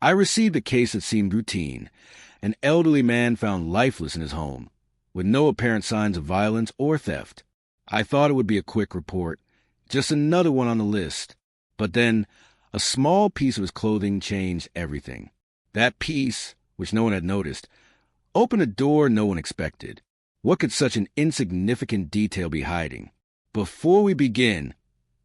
I received a case that seemed routine. An elderly man found lifeless in his home, with no apparent signs of violence or theft. I thought it would be a quick report, just another one on the list. But then, a small piece of his clothing changed everything. That piece, which no one had noticed, opened a door no one expected. What could such an insignificant detail be hiding? Before we begin,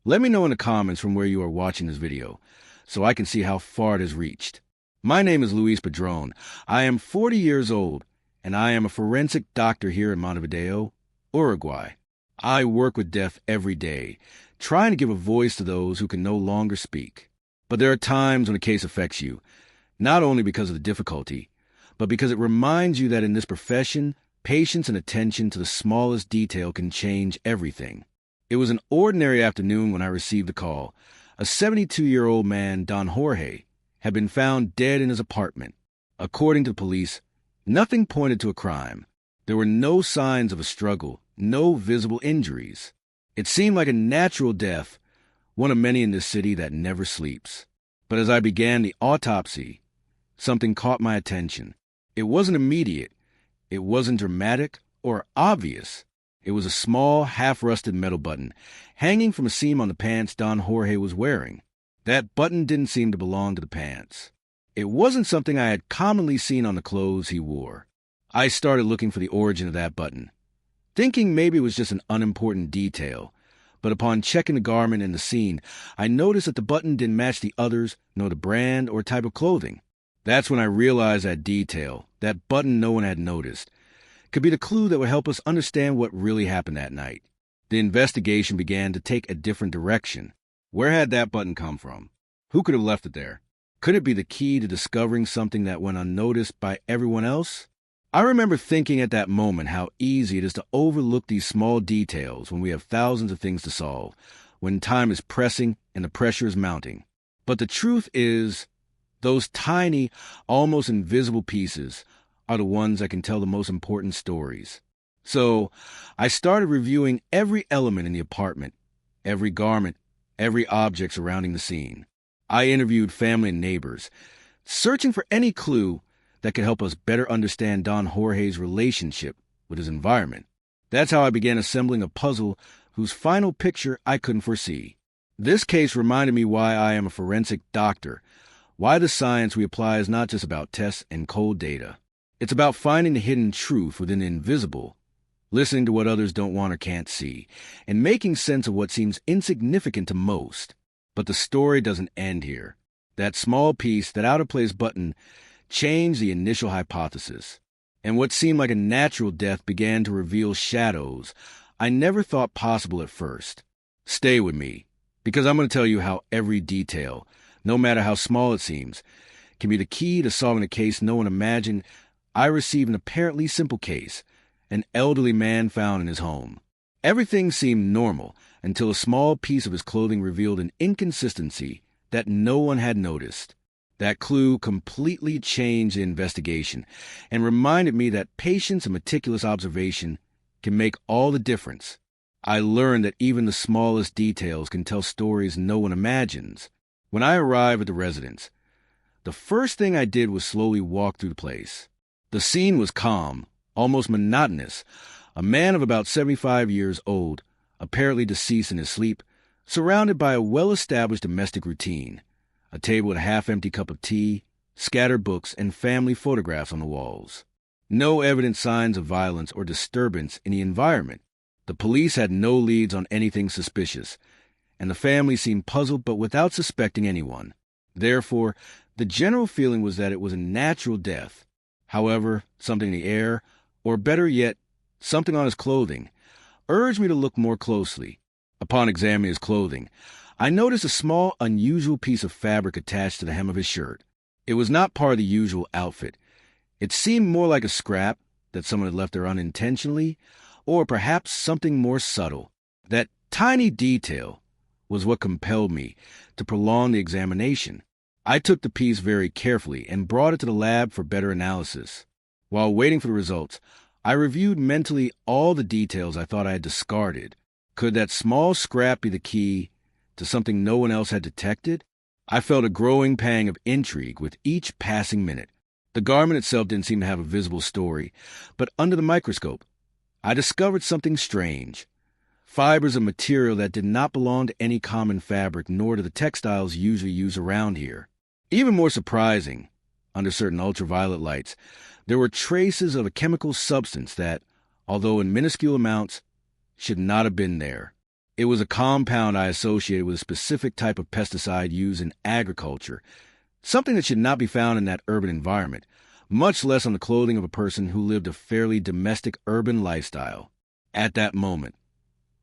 let me know in the comments from where you are watching this video, so I can see how far it has reached. My name is Luis Padron. I am 40 years old, and I am a forensic doctor here in Montevideo, Uruguay. I work with death every day, trying to give a voice to those who can no longer speak. But there are times when a case affects you, not only because of the difficulty, but because it reminds you that in this profession, patience and attention to the smallest detail can change everything. It was an ordinary afternoon when I received the call. A 72-year-old man, Don Jorge, had been found dead in his apartment. According to the police, nothing pointed to a crime. There were no signs of a struggle, no visible injuries. It seemed like a natural death, one of many in this city that never sleeps. But as I began the autopsy, something caught my attention. It wasn't immediate. It wasn't dramatic or obvious. It was a small, half-rusted metal button hanging from a seam on the pants Don Jorge was wearing. That button didn't seem to belong to the pants. It wasn't something I had commonly seen on the clothes he wore. I started looking for the origin of that button, thinking maybe it was just an unimportant detail. But upon checking the garment and the scene, I noticed that the button didn't match the others, nor the brand or type of clothing. That's when I realized that detail, that button no one had noticed, could be the clue that would help us understand what really happened that night. The investigation began to take a different direction. Where had that button come from? Who could have left it there? Could it be the key to discovering something that went unnoticed by everyone else? I remember thinking at that moment how easy it is to overlook these small details when we have thousands of things to solve, when time is pressing and the pressure is mounting. But the truth is, those tiny, almost invisible pieces are the ones that can tell the most important stories. So, I started reviewing every element in the apartment, every garment, every object surrounding the scene. I interviewed family and neighbors, searching for any clue that could help us better understand Don Jorge's relationship with his environment. That's how I began assembling a puzzle whose final picture I couldn't foresee. This case reminded me why I am a forensic doctor, why the science we apply is not just about tests and cold data. It's about finding the hidden truth within the invisible, listening to what others don't want or can't see, and making sense of what seems insignificant to most. But the story doesn't end here. That small piece, that out-of-place button, changed the initial hypothesis, and what seemed like a natural death began to reveal shadows I never thought possible at first. Stay with me, because I'm going to tell you how every detail, no matter how small it seems, can be the key to solving a case no one imagined. I received an apparently simple case, an elderly man found in his home. Everything seemed normal until a small piece of his clothing revealed an inconsistency that no one had noticed. That clue completely changed the investigation and reminded me that patience and meticulous observation can make all the difference. I learned that even the smallest details can tell stories no one imagines. When I arrived at the residence, the first thing I did was slowly walk through the place. The scene was calm, almost monotonous. A man of about 75 years old, apparently deceased in his sleep, surrounded by a well-established domestic routine. A table with a half-empty cup of tea, scattered books, and family photographs on the walls. No evident signs of violence or disturbance in the environment. The police had no leads on anything suspicious, and the family seemed puzzled but without suspecting anyone. Therefore, the general feeling was that it was a natural death. However, something in the air, or better yet, something on his clothing, urged me to look more closely. Upon examining his clothing, I noticed a small, unusual piece of fabric attached to the hem of his shirt. It was not part of the usual outfit. It seemed more like a scrap that someone had left there unintentionally, or perhaps something more subtle. That tiny detail was what compelled me to prolong the examination. I took the piece very carefully and brought it to the lab for better analysis. While waiting for the results, I reviewed mentally all the details I thought I had discarded. Could that small scrap be the key to something no one else had detected? I felt a growing pang of intrigue with each passing minute. The garment itself didn't seem to have a visible story, but under the microscope, I discovered something strange. Fibers of material that did not belong to any common fabric nor to the textiles usually used around here. Even more surprising, under certain ultraviolet lights, there were traces of a chemical substance that, although in minuscule amounts, should not have been there. It was a compound I associated with a specific type of pesticide used in agriculture, something that should not be found in that urban environment, much less on the clothing of a person who lived a fairly domestic urban lifestyle. At that moment,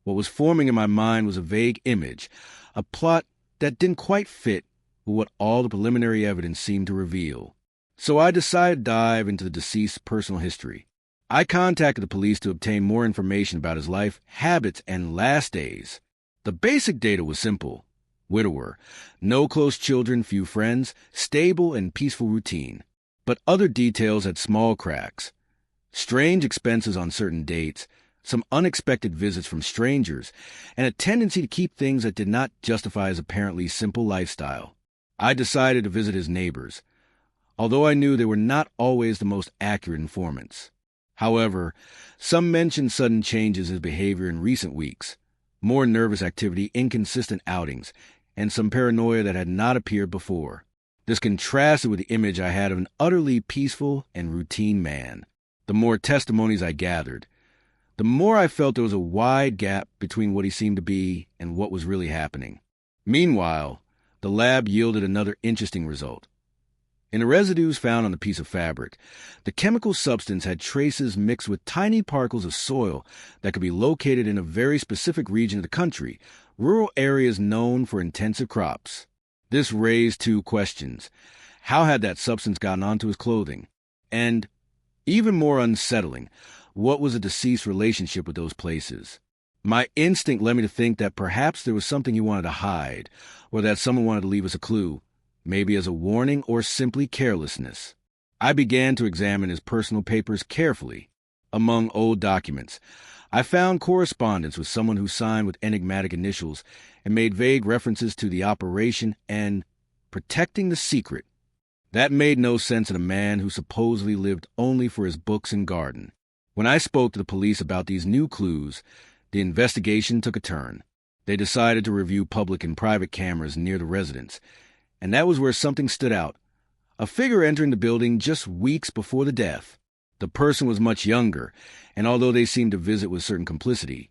what was forming in my mind was a vague image, a plot that didn't quite fit with what all the preliminary evidence seemed to reveal. So I decided to dive into the deceased's personal history. I contacted the police to obtain more information about his life, habits, and last days. The basic data was simple. Widower, no close children, few friends, stable and peaceful routine. But other details had small cracks. Strange expenses on certain dates, some unexpected visits from strangers, and a tendency to keep things that did not justify his apparently simple lifestyle. I decided to visit his neighbors, although I knew they were not always the most accurate informants. However, some mentioned sudden changes in his behavior in recent weeks, more nervous activity, inconsistent outings, and some paranoia that had not appeared before. This contrasted with the image I had of an utterly peaceful and routine man. The more testimonies I gathered, the more I felt there was a wide gap between what he seemed to be and what was really happening. Meanwhile, the lab yielded another interesting result. In the residues found on the piece of fabric, the chemical substance had traces mixed with tiny particles of soil that could be located in a very specific region of the country, rural areas known for intensive crops. This raised two questions. How had that substance gotten onto his clothing? And, even more unsettling, what was the deceased's relationship with those places? My instinct led me to think that perhaps there was something he wanted to hide, or that someone wanted to leave us a clue, maybe as a warning or simply carelessness. I began to examine his personal papers carefully. Among old documents, I found correspondence with someone who signed with enigmatic initials and made vague references to the operation and protecting the secret. That made no sense in a man who supposedly lived only for his books and garden. When I spoke to the police about these new clues, the investigation took a turn. They decided to review public and private cameras near the residence, and that was where something stood out. A figure entering the building just weeks before the death. The person was much younger, and although they seemed to visit with certain complicity,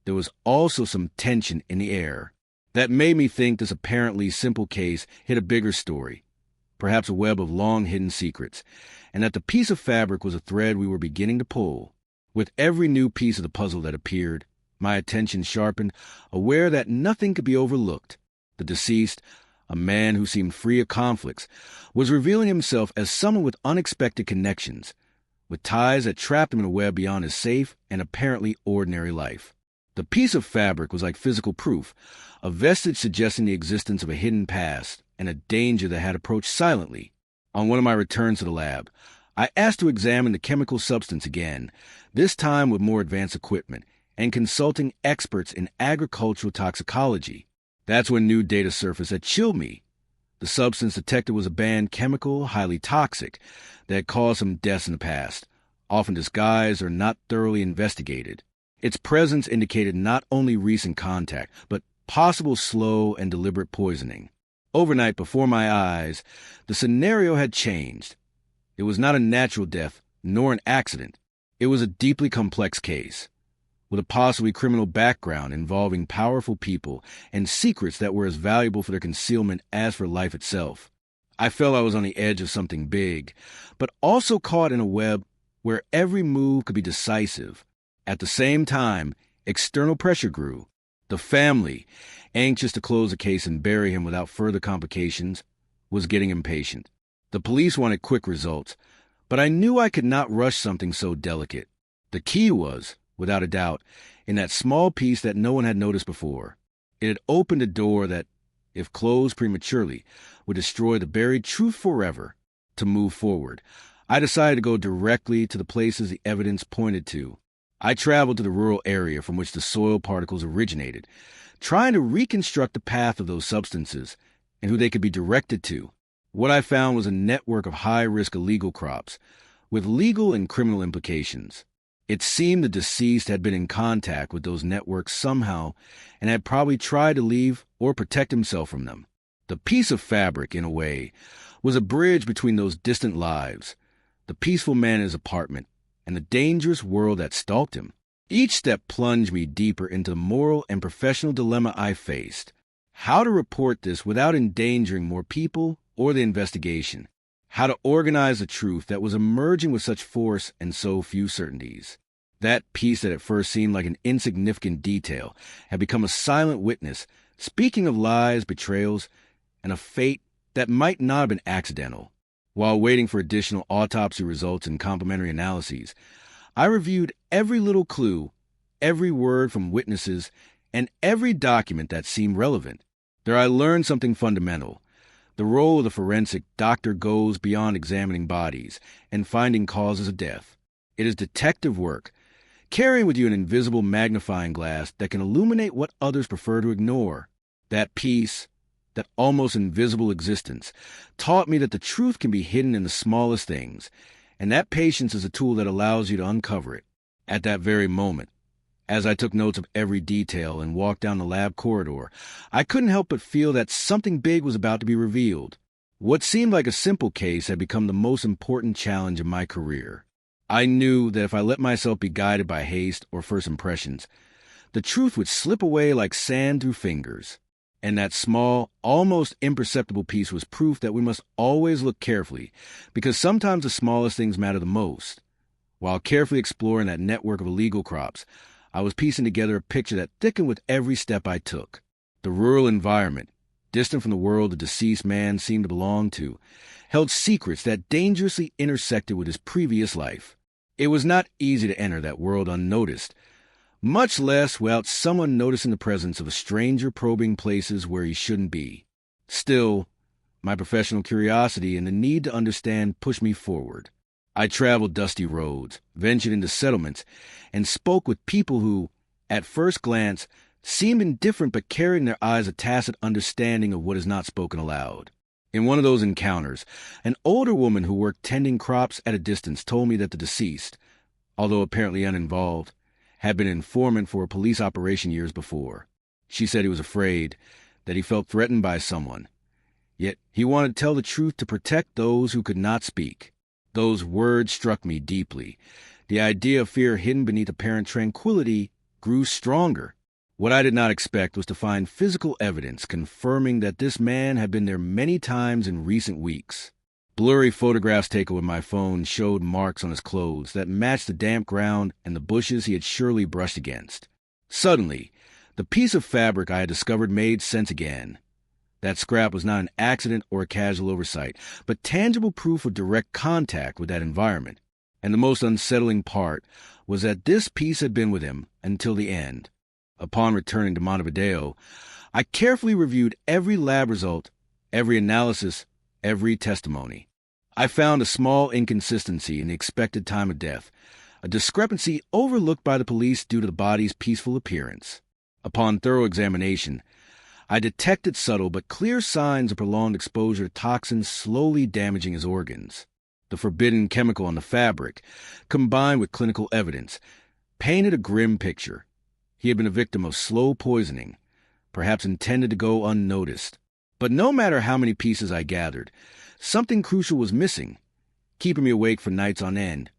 there was also some tension in the air. That made me think this apparently simple case hid a bigger story, perhaps a web of long-hidden secrets, and that the piece of fabric was a thread we were beginning to pull. With every new piece of the puzzle that appeared, my attention sharpened, aware that nothing could be overlooked. The deceased, a man who seemed free of conflicts, was revealing himself as someone with unexpected connections, with ties that trapped him in a web beyond his safe and apparently ordinary life. The piece of fabric was like physical proof, a vestige suggesting the existence of a hidden past and a danger that had approached silently. On one of my returns to the lab, I asked to examine the chemical substance again, this time with more advanced equipment, and consulting experts in agricultural toxicology. That's when new data surfaced that chilled me. The substance detected was a banned chemical, highly toxic, that had caused some deaths in the past, often disguised or not thoroughly investigated. Its presence indicated not only recent contact, but possible slow and deliberate poisoning. Overnight, before my eyes, the scenario had changed. It was not a natural death, nor an accident. It was a deeply complex case, with a possibly criminal background involving powerful people and secrets that were as valuable for their concealment as for life itself. I felt I was on the edge of something big, but also caught in a web where every move could be decisive. At the same time, external pressure grew. The family, anxious to close the case and bury him without further complications, was getting impatient. The police wanted quick results, but I knew I could not rush something so delicate. The key was, without a doubt, in that small piece that no one had noticed before. It had opened a door that, if closed prematurely, would destroy the buried truth forever. To move forward, I decided to go directly to the places the evidence pointed to. I traveled to the rural area from which the soil particles originated, trying to reconstruct the path of those substances and who they could be directed to. What I found was a network of high-risk illegal crops, with legal and criminal implications. It seemed the deceased had been in contact with those networks somehow and had probably tried to leave or protect himself from them. The piece of fabric, in a way, was a bridge between those distant lives, the peaceful man in his apartment, and the dangerous world that stalked him. Each step plunged me deeper into the moral and professional dilemma I faced. How to report this without endangering more people or the investigation. How to organize the truth that was emerging with such force and so few certainties. That piece that at first seemed like an insignificant detail had become a silent witness, speaking of lies, betrayals, and a fate that might not have been accidental. While waiting for additional autopsy results and complementary analyses, I reviewed every little clue, every word from witnesses, and every document that seemed relevant. There I learned something fundamental. The role of the forensic doctor goes beyond examining bodies and finding causes of death. It is detective work, carrying with you an invisible magnifying glass that can illuminate what others prefer to ignore. That piece, that almost invisible existence, taught me that the truth can be hidden in the smallest things, and that patience is a tool that allows you to uncover it. At that very moment, as I took notes of every detail and walked down the lab corridor, I couldn't help but feel that something big was about to be revealed. What seemed like a simple case had become the most important challenge of my career. I knew that if I let myself be guided by haste or first impressions, the truth would slip away like sand through fingers. And that small, almost imperceptible piece was proof that we must always look carefully, because sometimes the smallest things matter the most. While carefully exploring that network of illegal crops, I was piecing together a picture that thickened with every step I took. The rural environment, distant from the world the deceased man seemed to belong to, held secrets that dangerously intersected with his previous life. It was not easy to enter that world unnoticed, much less without someone noticing the presence of a stranger probing places where he shouldn't be. Still, my professional curiosity and the need to understand pushed me forward. I traveled dusty roads, ventured into settlements, and spoke with people who, at first glance, seemed indifferent but carried in their eyes a tacit understanding of what is not spoken aloud. In one of those encounters, an older woman who worked tending crops at a distance told me that the deceased, although apparently uninvolved, had been an informant for a police operation years before. She said he was afraid, that he felt threatened by someone. Yet he wanted to tell the truth to protect those who could not speak. Those words struck me deeply. The idea of fear hidden beneath apparent tranquility grew stronger. What I did not expect was to find physical evidence confirming that this man had been there many times in recent weeks. Blurry photographs taken with my phone showed marks on his clothes that matched the damp ground and the bushes he had surely brushed against. Suddenly, the piece of fabric I had discovered made sense again. That scrap was not an accident or a casual oversight, but tangible proof of direct contact with that environment. And the most unsettling part was that this piece had been with him until the end. Upon returning to Montevideo, I carefully reviewed every lab result, every analysis, every testimony. I found a small inconsistency in the expected time of death, a discrepancy overlooked by the police due to the body's peaceful appearance. Upon thorough examination, I detected subtle but clear signs of prolonged exposure to toxins slowly damaging his organs. The forbidden chemical on the fabric, combined with clinical evidence, painted a grim picture. He had been a victim of slow poisoning, perhaps intended to go unnoticed. But no matter how many pieces I gathered, something crucial was missing, keeping me awake for nights on end.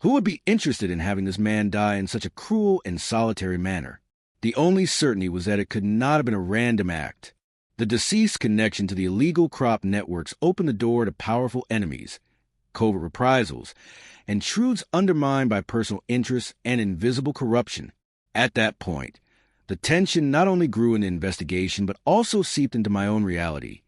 Who would be interested in having this man die in such a cruel and solitary manner? The only certainty was that it could not have been a random act. The deceased's connection to the illegal crop networks opened the door to powerful enemies, covert reprisals, and truths undermined by personal interests and invisible corruption. At that point, the tension not only grew in the investigation, but also seeped into my own reality.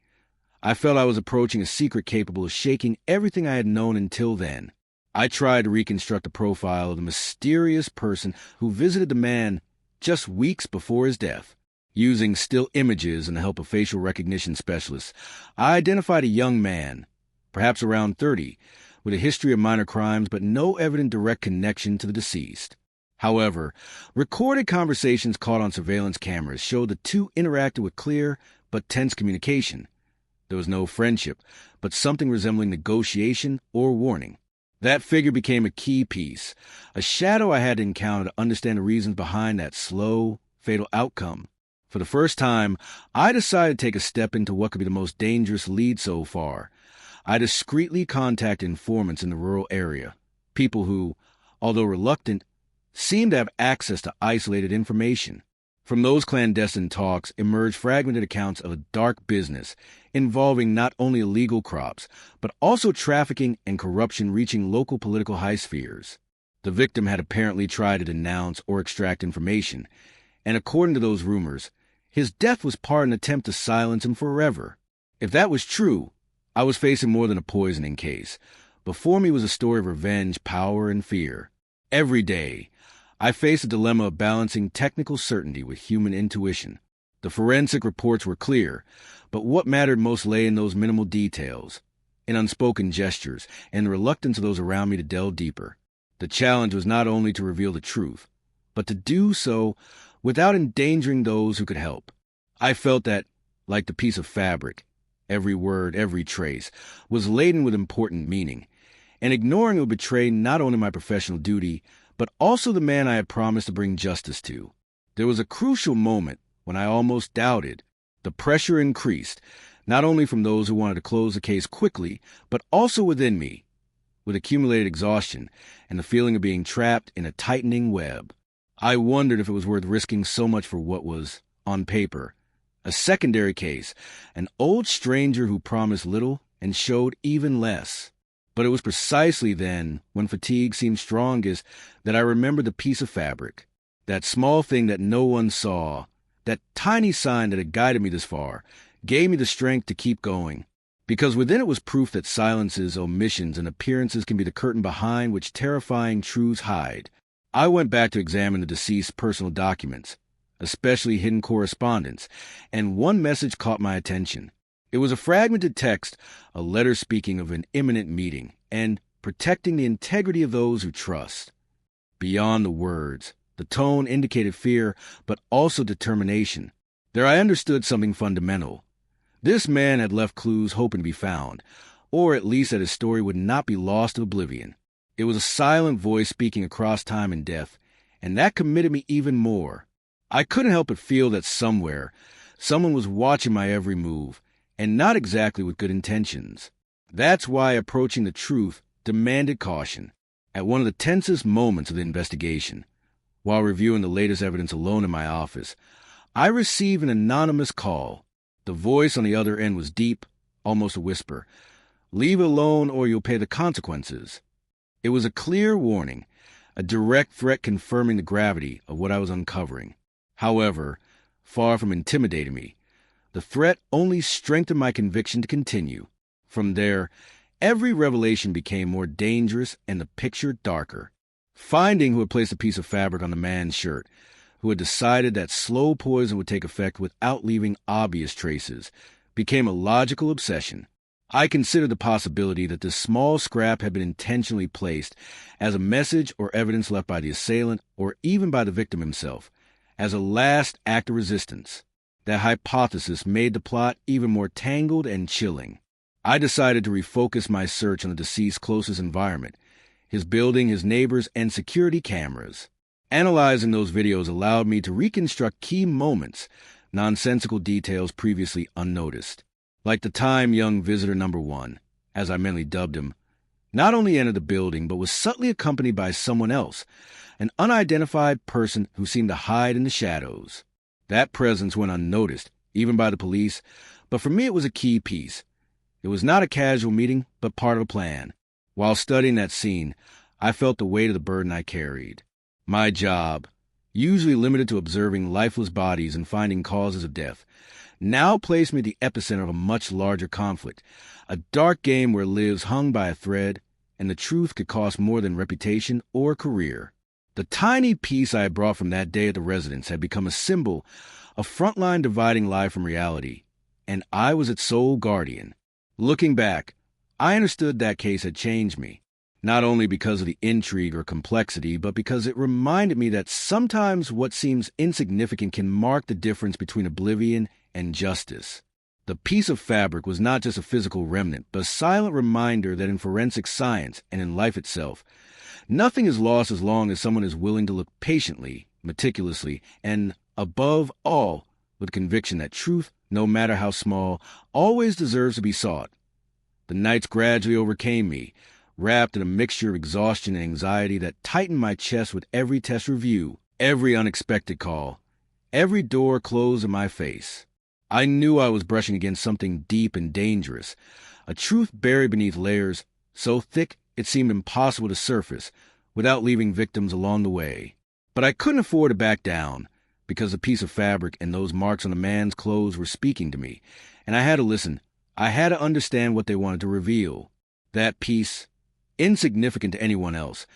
I felt I was approaching a secret capable of shaking everything I had known until then. I tried to reconstruct the profile of the mysterious person who visited the man just weeks before his death. Using still images and the help of facial recognition specialists, I identified a young man, perhaps around 30, with a history of minor crimes but no evident direct connection to the deceased. However, recorded conversations caught on surveillance cameras showed the two interacted with clear but tense communication. There was no friendship, but something resembling negotiation or warning. That figure became a key piece, a shadow I had to encounter to understand the reasons behind that slow, fatal outcome. For the first time, I decided to take a step into what could be the most dangerous lead so far. I discreetly contacted informants in the rural area, people who, although reluctant, seemed to have access to isolated information. From those clandestine talks emerged fragmented accounts of a dark business involving not only illegal crops, but also trafficking and corruption reaching local political high spheres. The victim had apparently tried to denounce or extract information, and according to those rumors, his death was part of an attempt to silence him forever. If that was true, I was facing more than a poisoning case. Before me was a story of revenge, power, and fear. Every day, I faced a dilemma of balancing technical certainty with human intuition. The forensic reports were clear, but what mattered most lay in those minimal details, in unspoken gestures, and the reluctance of those around me to delve deeper. The challenge was not only to reveal the truth, but to do so without endangering those who could help. I felt that, like the piece of fabric, every word, every trace, was laden with important meaning, and ignoring it would betray not only my professional duty, but also the man I had promised to bring justice to. There was a crucial moment when I almost doubted. The pressure increased, not only from those who wanted to close the case quickly, but also within me, with accumulated exhaustion and the feeling of being trapped in a tightening web. I wondered if it was worth risking so much for what was, on paper, a secondary case, an old stranger who promised little and showed even less. But it was precisely then, when fatigue seemed strongest, that I remembered the piece of fabric, that small thing that no one saw, that tiny sign that had guided me this far, gave me the strength to keep going. Because within it was proof that silences, omissions, and appearances can be the curtain behind which terrifying truths hide. I went back to examine the deceased's personal documents, especially hidden correspondence, and one message caught my attention. It was a fragmented text, a letter speaking of an imminent meeting, and protecting the integrity of those who trust. Beyond the words, the tone indicated fear, but also determination. There I understood something fundamental. This man had left clues hoping to be found, or at least that his story would not be lost to oblivion. It was a silent voice speaking across time and death, and that committed me even more. I couldn't help but feel that somewhere, someone was watching my every move, and not exactly with good intentions. That's why approaching the truth demanded caution. At one of the tensest moments of the investigation, while reviewing the latest evidence alone in my office, I received an anonymous call. The voice on the other end was deep, almost a whisper. "Leave it alone or you'll pay the consequences." It was a clear warning, a direct threat confirming the gravity of what I was uncovering. However, far from intimidating me, the threat only strengthened my conviction to continue. From there, every revelation became more dangerous and the picture darker. Finding who had placed a piece of fabric on the man's shirt, who had decided that slow poison would take effect without leaving obvious traces, became a logical obsession. I considered the possibility that this small scrap had been intentionally placed as a message or evidence left by the assailant or even by the victim himself, as a last act of resistance. That hypothesis made the plot even more tangled and chilling. I decided to refocus my search on the deceased's closest environment, his building, his neighbors, and security cameras. Analyzing those videos allowed me to reconstruct key moments, nonsensical details previously unnoticed. Like the time young visitor number 1, as I mentally dubbed him, not only entered the building but was subtly accompanied by someone else, an unidentified person who seemed to hide in the shadows. That presence went unnoticed, even by the police, but for me it was a key piece. It was not a casual meeting, but part of a plan. While studying that scene, I felt the weight of the burden I carried. My job, usually limited to observing lifeless bodies and finding causes of death, now placed me at the epicenter of a much larger conflict, a dark game where lives hung by a thread, and the truth could cost more than reputation or career. The tiny piece I had brought from that day at the residence had become a symbol, a frontline dividing life from reality, and I was its sole guardian. Looking back, I understood that case had changed me, not only because of the intrigue or complexity, but because it reminded me that sometimes what seems insignificant can mark the difference between oblivion and justice. The piece of fabric was not just a physical remnant, but a silent reminder that in forensic science and in life itself, nothing is lost as long as someone is willing to look patiently, meticulously, and, above all, with conviction that truth, no matter how small, always deserves to be sought. The nights gradually overcame me, wrapped in a mixture of exhaustion and anxiety that tightened my chest with every test review, every unexpected call, every door closed in my face. I knew I was brushing against something deep and dangerous, a truth buried beneath layers so thick it seemed impossible to surface without leaving victims along the way. But I couldn't afford to back down, because the piece of fabric and those marks on the man's clothes were speaking to me, and I had to listen. I had to understand what they wanted to reveal. That piece, insignificant to anyone else,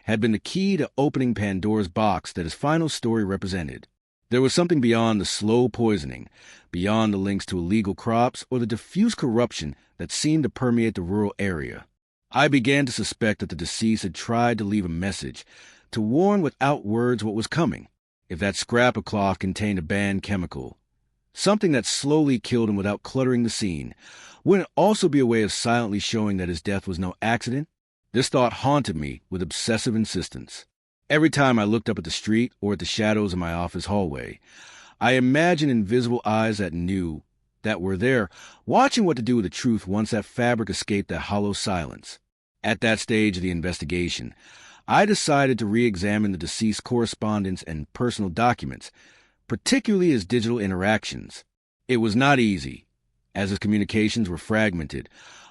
had been the key to opening Pandora's box that his final story represented. There was something beyond the slow poisoning, beyond the links to illegal crops or the diffuse corruption that seemed to permeate the rural area. I began to suspect that the deceased had tried to leave a message, to warn without words what was coming. If that scrap of cloth contained a banned chemical, something that slowly killed him without cluttering the scene, wouldn't it also be a way of silently showing that his death was no accident? This thought haunted me with obsessive insistence. Every time I looked up at the street or at the shadows in my office hallway, I imagined invisible eyes that knew, that were there, watching what to do with the truth once that fabric escaped that hollow silence. At that stage of the investigation, I decided to re-examine the deceased's correspondence and personal documents, particularly his digital interactions. It was not easy, as his communications were fragmented,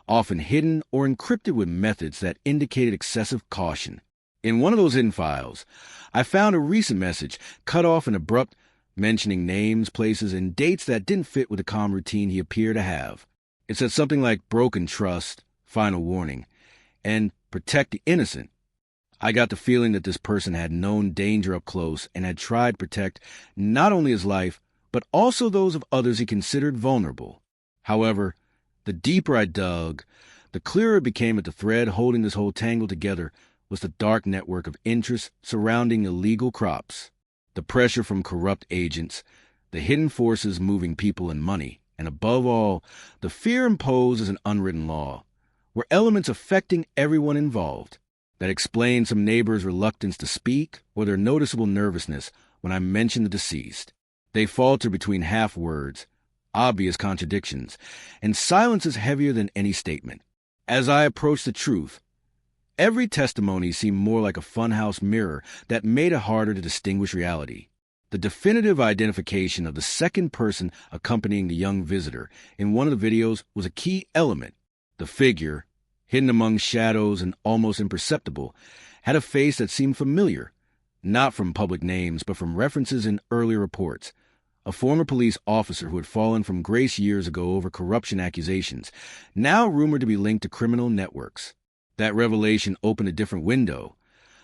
often hidden or encrypted with methods that indicated excessive caution. In one of those hidden files, I found a recent message, cut off and abrupt, mentioning names, places, and dates that didn't fit with the calm routine he appeared to have. It said something like broken trust, final warning, and protect the innocent. I got the feeling that this person had known danger up close and had tried to protect not only his life, but also those of others he considered vulnerable. However, the deeper I dug, the clearer it became that the thread holding this whole tangle together was the dark network of interests surrounding illegal crops, the pressure from corrupt agents, the hidden forces moving people and money, and above all, the fear imposed as an unwritten law, were elements affecting everyone involved. That explained some neighbors' reluctance to speak or their noticeable nervousness when I mentioned the deceased. They faltered between half words, obvious contradictions, and silences heavier than any statement. As I approached the truth, every testimony seemed more like a funhouse mirror that made it harder to distinguish reality. The definitive identification of the second person accompanying the young visitor in one of the videos was a key element. The figure, hidden among shadows and almost imperceptible, had a face that seemed familiar, not from public names, but from references in earlier reports. A former police officer who had fallen from grace years ago over corruption accusations, now rumored to be linked to criminal networks. That revelation opened a different window,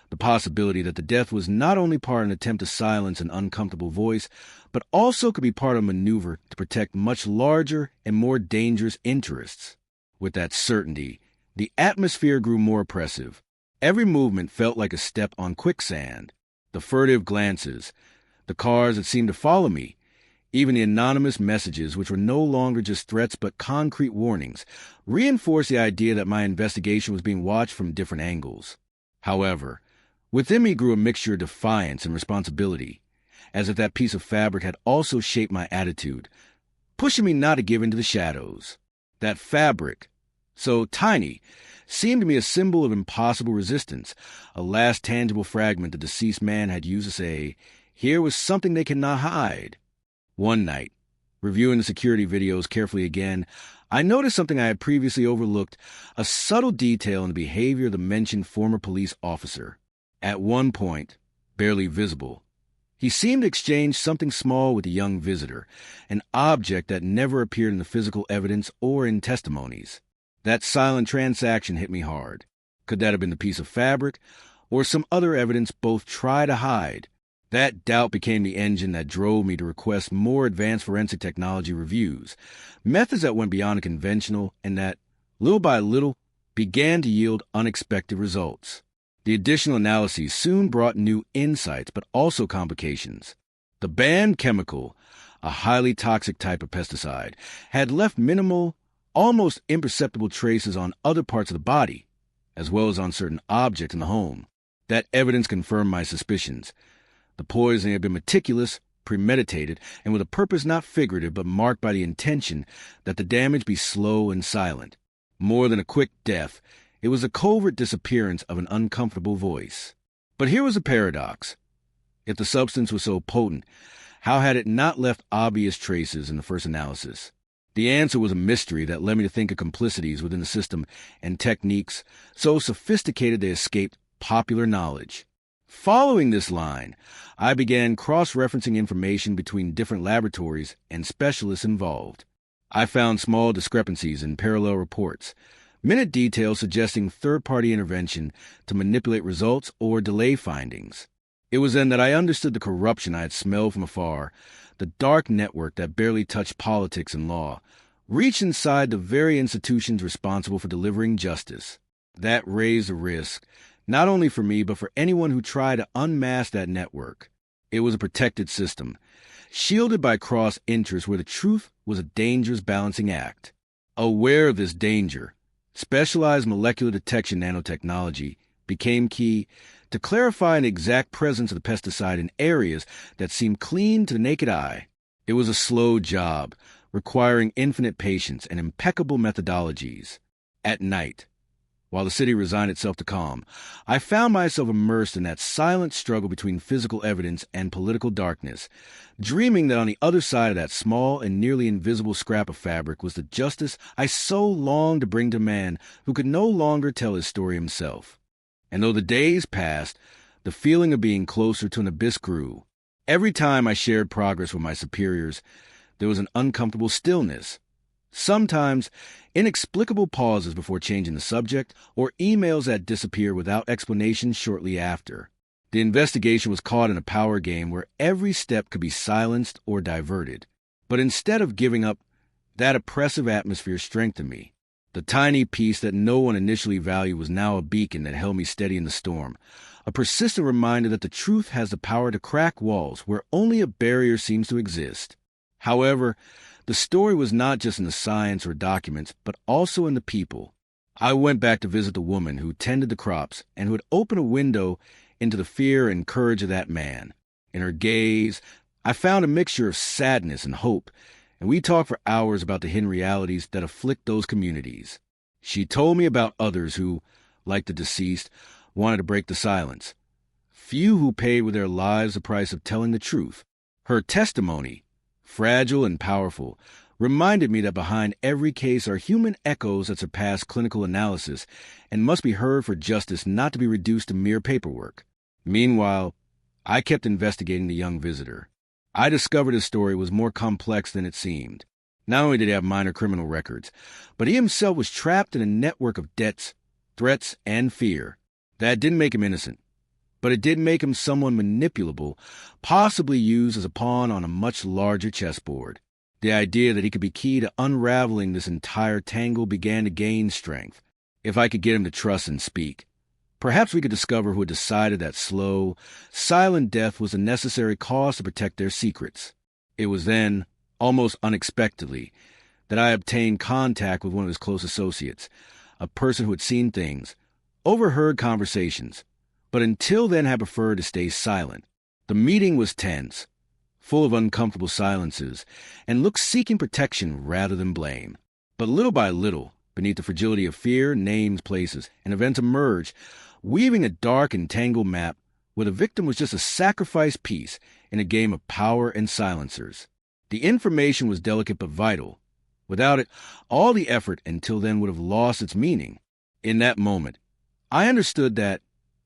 the possibility that the death was not only part of an attempt to silence an uncomfortable voice, but also could be part of a maneuver to protect much larger and more dangerous interests. With that certainty, the atmosphere grew more oppressive. Every movement felt like a step on quicksand. The furtive glances, the cars that seemed to follow me, even the anonymous messages, which were no longer just threats but concrete warnings, reinforced the idea that my investigation was being watched from different angles. However, within me grew a mixture of defiance and responsibility, as if that piece of fabric had also shaped my attitude, pushing me not to give in to the shadows. That fabric, so tiny, seemed to me a symbol of impossible resistance, a last tangible fragment the deceased man had used to say, here was something they cannot hide. One night, reviewing the security videos carefully again, I noticed something I had previously overlooked, a subtle detail in the behavior of the mentioned former police officer. At one point, barely visible, he seemed to exchange something small with the young visitor, an object that never appeared in the physical evidence or in testimonies. That silent transaction hit me hard. Could that have been the piece of fabric, or some other evidence both try to hide? That doubt became the engine that drove me to request more advanced forensic technology reviews, methods that went beyond the conventional and that, little by little, began to yield unexpected results. The additional analyses soon brought new insights, but also complications. The banned chemical, a highly toxic type of pesticide, had left minimal, almost imperceptible traces on other parts of the body, as well as on certain objects in the home. That evidence confirmed my suspicions. The poisoning had been meticulous, premeditated, and with a purpose not figurative but marked by the intention that the damage be slow and silent. More than a quick death, it was the covert disappearance of an uncomfortable voice. But here was a paradox. If the substance was so potent, how had it not left obvious traces in the first analysis? The answer was a mystery that led me to think of complicities within the system and techniques so sophisticated they escaped popular knowledge. Following this line, I began cross-referencing information between different laboratories and specialists involved. I found small discrepancies in parallel reports, minute details suggesting third-party intervention to manipulate results or delay findings. It was then that I understood the corruption I had smelled from afar, the dark network that barely touched politics and law, reached inside the very institutions responsible for delivering justice. That raised a risk, not only for me, but for anyone who tried to unmask that network. It was a protected system, shielded by cross-interests where the truth was a dangerous balancing act. Aware of this danger, specialized molecular detection nanotechnology became key to clarify the exact presence of the pesticide in areas that seemed clean to the naked eye. It was a slow job, requiring infinite patience and impeccable methodologies. At night, while the city resigned itself to calm, I found myself immersed in that silent struggle between physical evidence and political darkness, dreaming that on the other side of that small and nearly invisible scrap of fabric was the justice I so longed to bring to man who could no longer tell his story himself. And though the days passed, the feeling of being closer to an abyss grew. Every time I shared progress with my superiors, there was an uncomfortable stillness. Sometimes, inexplicable pauses before changing the subject, or emails that disappear without explanation shortly after. The investigation was caught in a power game where every step could be silenced or diverted. But instead of giving up, that oppressive atmosphere strengthened me. The tiny piece that no one initially valued was now a beacon that held me steady in the storm, a persistent reminder that the truth has the power to crack walls where only a barrier seems to exist. However, the story was not just in the science or documents, but also in the people. I went back to visit the woman who tended the crops and who had opened a window into the fear and courage of that man. In her gaze, I found a mixture of sadness and hope, and we talked for hours about the hidden realities that afflict those communities. She told me about others who, like the deceased, wanted to break the silence. Few who paid with their lives the price of telling the truth. Her testimony, fragile and powerful, reminded me that behind every case are human echoes that surpass clinical analysis and must be heard for justice not to be reduced to mere paperwork. Meanwhile, I kept investigating the young visitor. I discovered his story was more complex than it seemed. Not only did he have minor criminal records, but he himself was trapped in a network of debts, threats, and fear. That didn't make him innocent, but it did make him someone manipulable, possibly used as a pawn on a much larger chessboard. The idea that he could be key to unraveling this entire tangle began to gain strength. If I could get him to trust and speak, perhaps we could discover who had decided that slow, silent death was a necessary cause to protect their secrets. It was then, almost unexpectedly, that I obtained contact with one of his close associates, a person who had seen things, overheard conversations, but until then had preferred to stay silent. The meeting was tense, full of uncomfortable silences, and looked seeking protection rather than blame. But little by little, beneath the fragility of fear, names, places, and events emerged, weaving a dark and tangled map where the victim was just a sacrifice piece in a game of power and silencers. The information was delicate but vital. Without it, all the effort until then would have lost its meaning. In that moment, I understood that,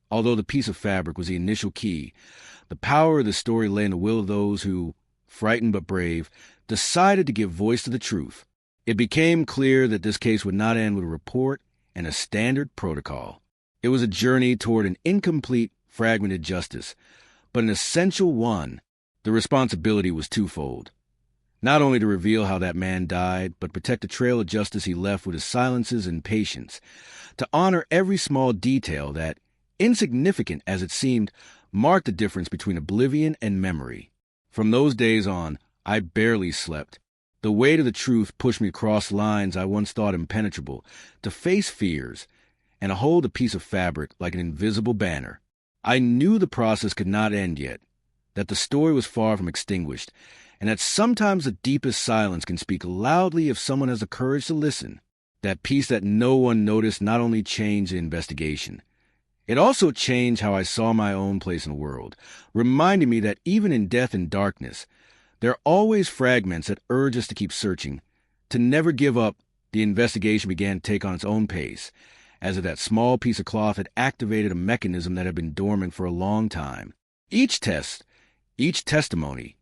although the piece of fabric was the initial key, the power of the story lay in the will of those who, frightened but brave, decided to give voice to the truth. It became clear that this case would not end with a report and a standard protocol. It was a journey toward an incomplete, fragmented justice, but an essential one. The responsibility was twofold. Not only to reveal how that man died, but protect the trail of justice he left with his silences and patience. To honor every small detail that, insignificant as it seemed, marked the difference between oblivion and memory. From those days on, I barely slept. The weight of the truth pushed me across lines I once thought impenetrable, to face fears, and to hold a piece of fabric like an invisible banner. I knew the process could not end yet, that the story was far from extinguished, and that sometimes the deepest silence can speak loudly if someone has the courage to listen. That piece that no one noticed not only changed the investigation, it also changed how I saw my own place in the world, reminding me that even in death and darkness, there are always fragments that urge us to keep searching, to never give up. The investigation began to take on its own pace, as if that small piece of cloth had activated a mechanism that had been dormant for a long time. Each test, each testimony,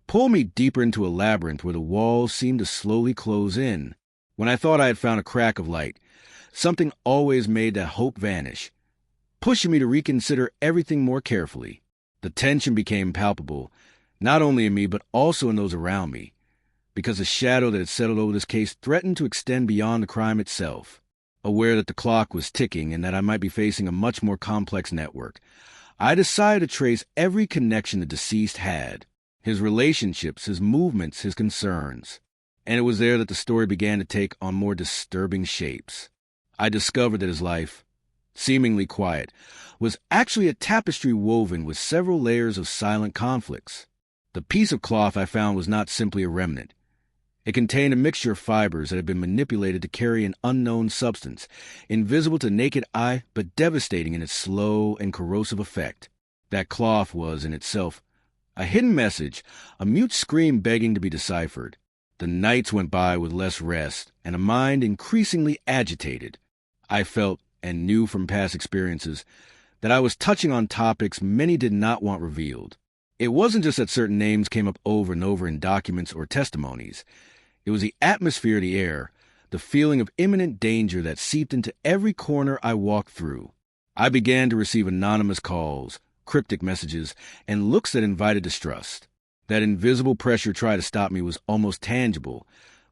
pulled me deeper into a labyrinth where the walls seemed to slowly close in. When I thought I had found a crack of light, something always made that hope vanish, pushing me to reconsider everything more carefully. The tension became palpable, not only in me but also in those around me, because the shadow that had settled over this case threatened to extend beyond the crime itself. Aware that the clock was ticking and that I might be facing a much more complex network, I decided to trace every connection the deceased had, his relationships, his movements, his concerns. And it was there that the story began to take on more disturbing shapes. I discovered that his life, seemingly quiet, was actually a tapestry woven with several layers of silent conflicts. The piece of cloth I found was not simply a remnant. It contained a mixture of fibers that had been manipulated to carry an unknown substance, invisible to naked eye but devastating in its slow and corrosive effect. That cloth was, in itself, a hidden message, a mute scream begging to be deciphered. The nights went by with less rest, and a mind increasingly agitated. I felt, and knew from past experiences, that I was touching on topics many did not want revealed. It wasn't just that certain names came up over and over in documents or testimonies. It was the atmosphere of the air, the feeling of imminent danger that seeped into every corner I walked through. I began to receive anonymous calls, cryptic messages, and looks that invited distrust. That invisible pressure tried to stop me was almost tangible,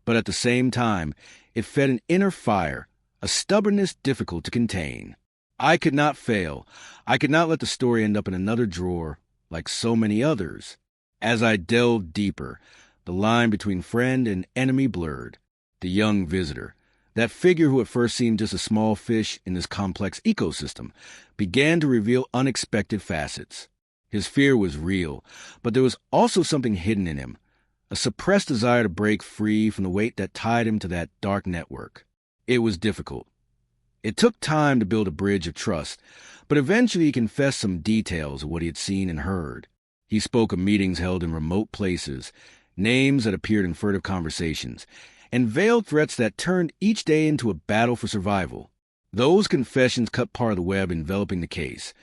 but at the same time, it fed an inner fire, a stubbornness difficult to contain. I could not fail. I could not let the story end up in another drawer, like so many others. As I delved deeper, the line between friend and enemy blurred. The young visitor, that figure who at first seemed just a small fish in this complex ecosystem, began to reveal unexpected facets. His fear was real, but there was also something hidden in him, a suppressed desire to break free from the weight that tied him to that dark network. It was difficult. It took time to build a bridge of trust, but eventually he confessed some details of what he had seen and heard. He spoke of meetings held in remote places, names that appeared in furtive conversations, and veiled threats that turned each day into a battle for survival. Those confessions cut part of the web enveloping the case,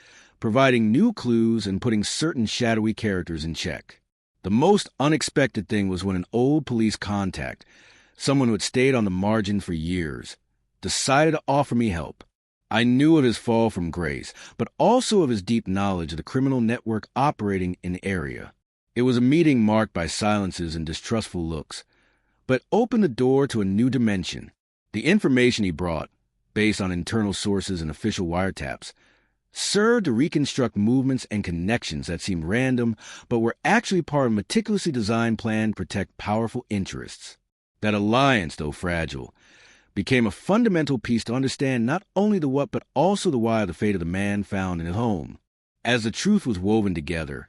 providing new clues and putting certain shadowy characters in check. The most unexpected thing was when an old police contact, someone who had stayed on the margin for years, decided to offer me help. I knew of his fall from grace, but also of his deep knowledge of the criminal network operating in the area. It was a meeting marked by silences and distrustful looks, but opened the door to a new dimension. The information he brought, based on internal sources and official wiretaps, served to reconstruct movements and connections that seemed random, but were actually part of a meticulously designed plan to protect powerful interests. That alliance, though fragile, became a fundamental piece to understand not only the what but also the why of the fate of the man found in his home. As the truth was woven together,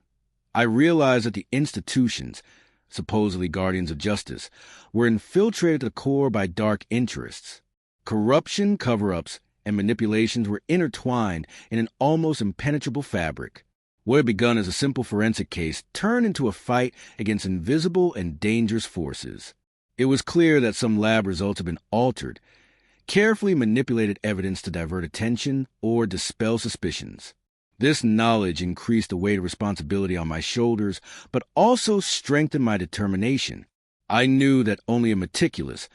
I realized that the institutions, supposedly guardians of justice, were infiltrated to the core by dark interests. Corruption, cover-ups, and manipulations were intertwined in an almost impenetrable fabric. What had begun as a simple forensic case turned into a fight against invisible and dangerous forces. It was clear that some lab results had been altered, carefully manipulated evidence to divert attention or dispel suspicions. This knowledge increased the weight of responsibility on my shoulders, but also strengthened my determination. I knew that only a meticulous,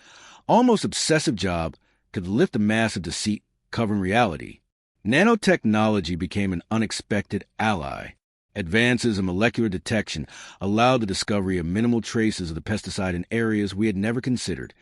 almost obsessive job could lift the mass of deceit covering reality. Nanotechnology became an unexpected ally. Advances in molecular detection allowed the discovery of minimal traces of the pesticide in areas we had never considered,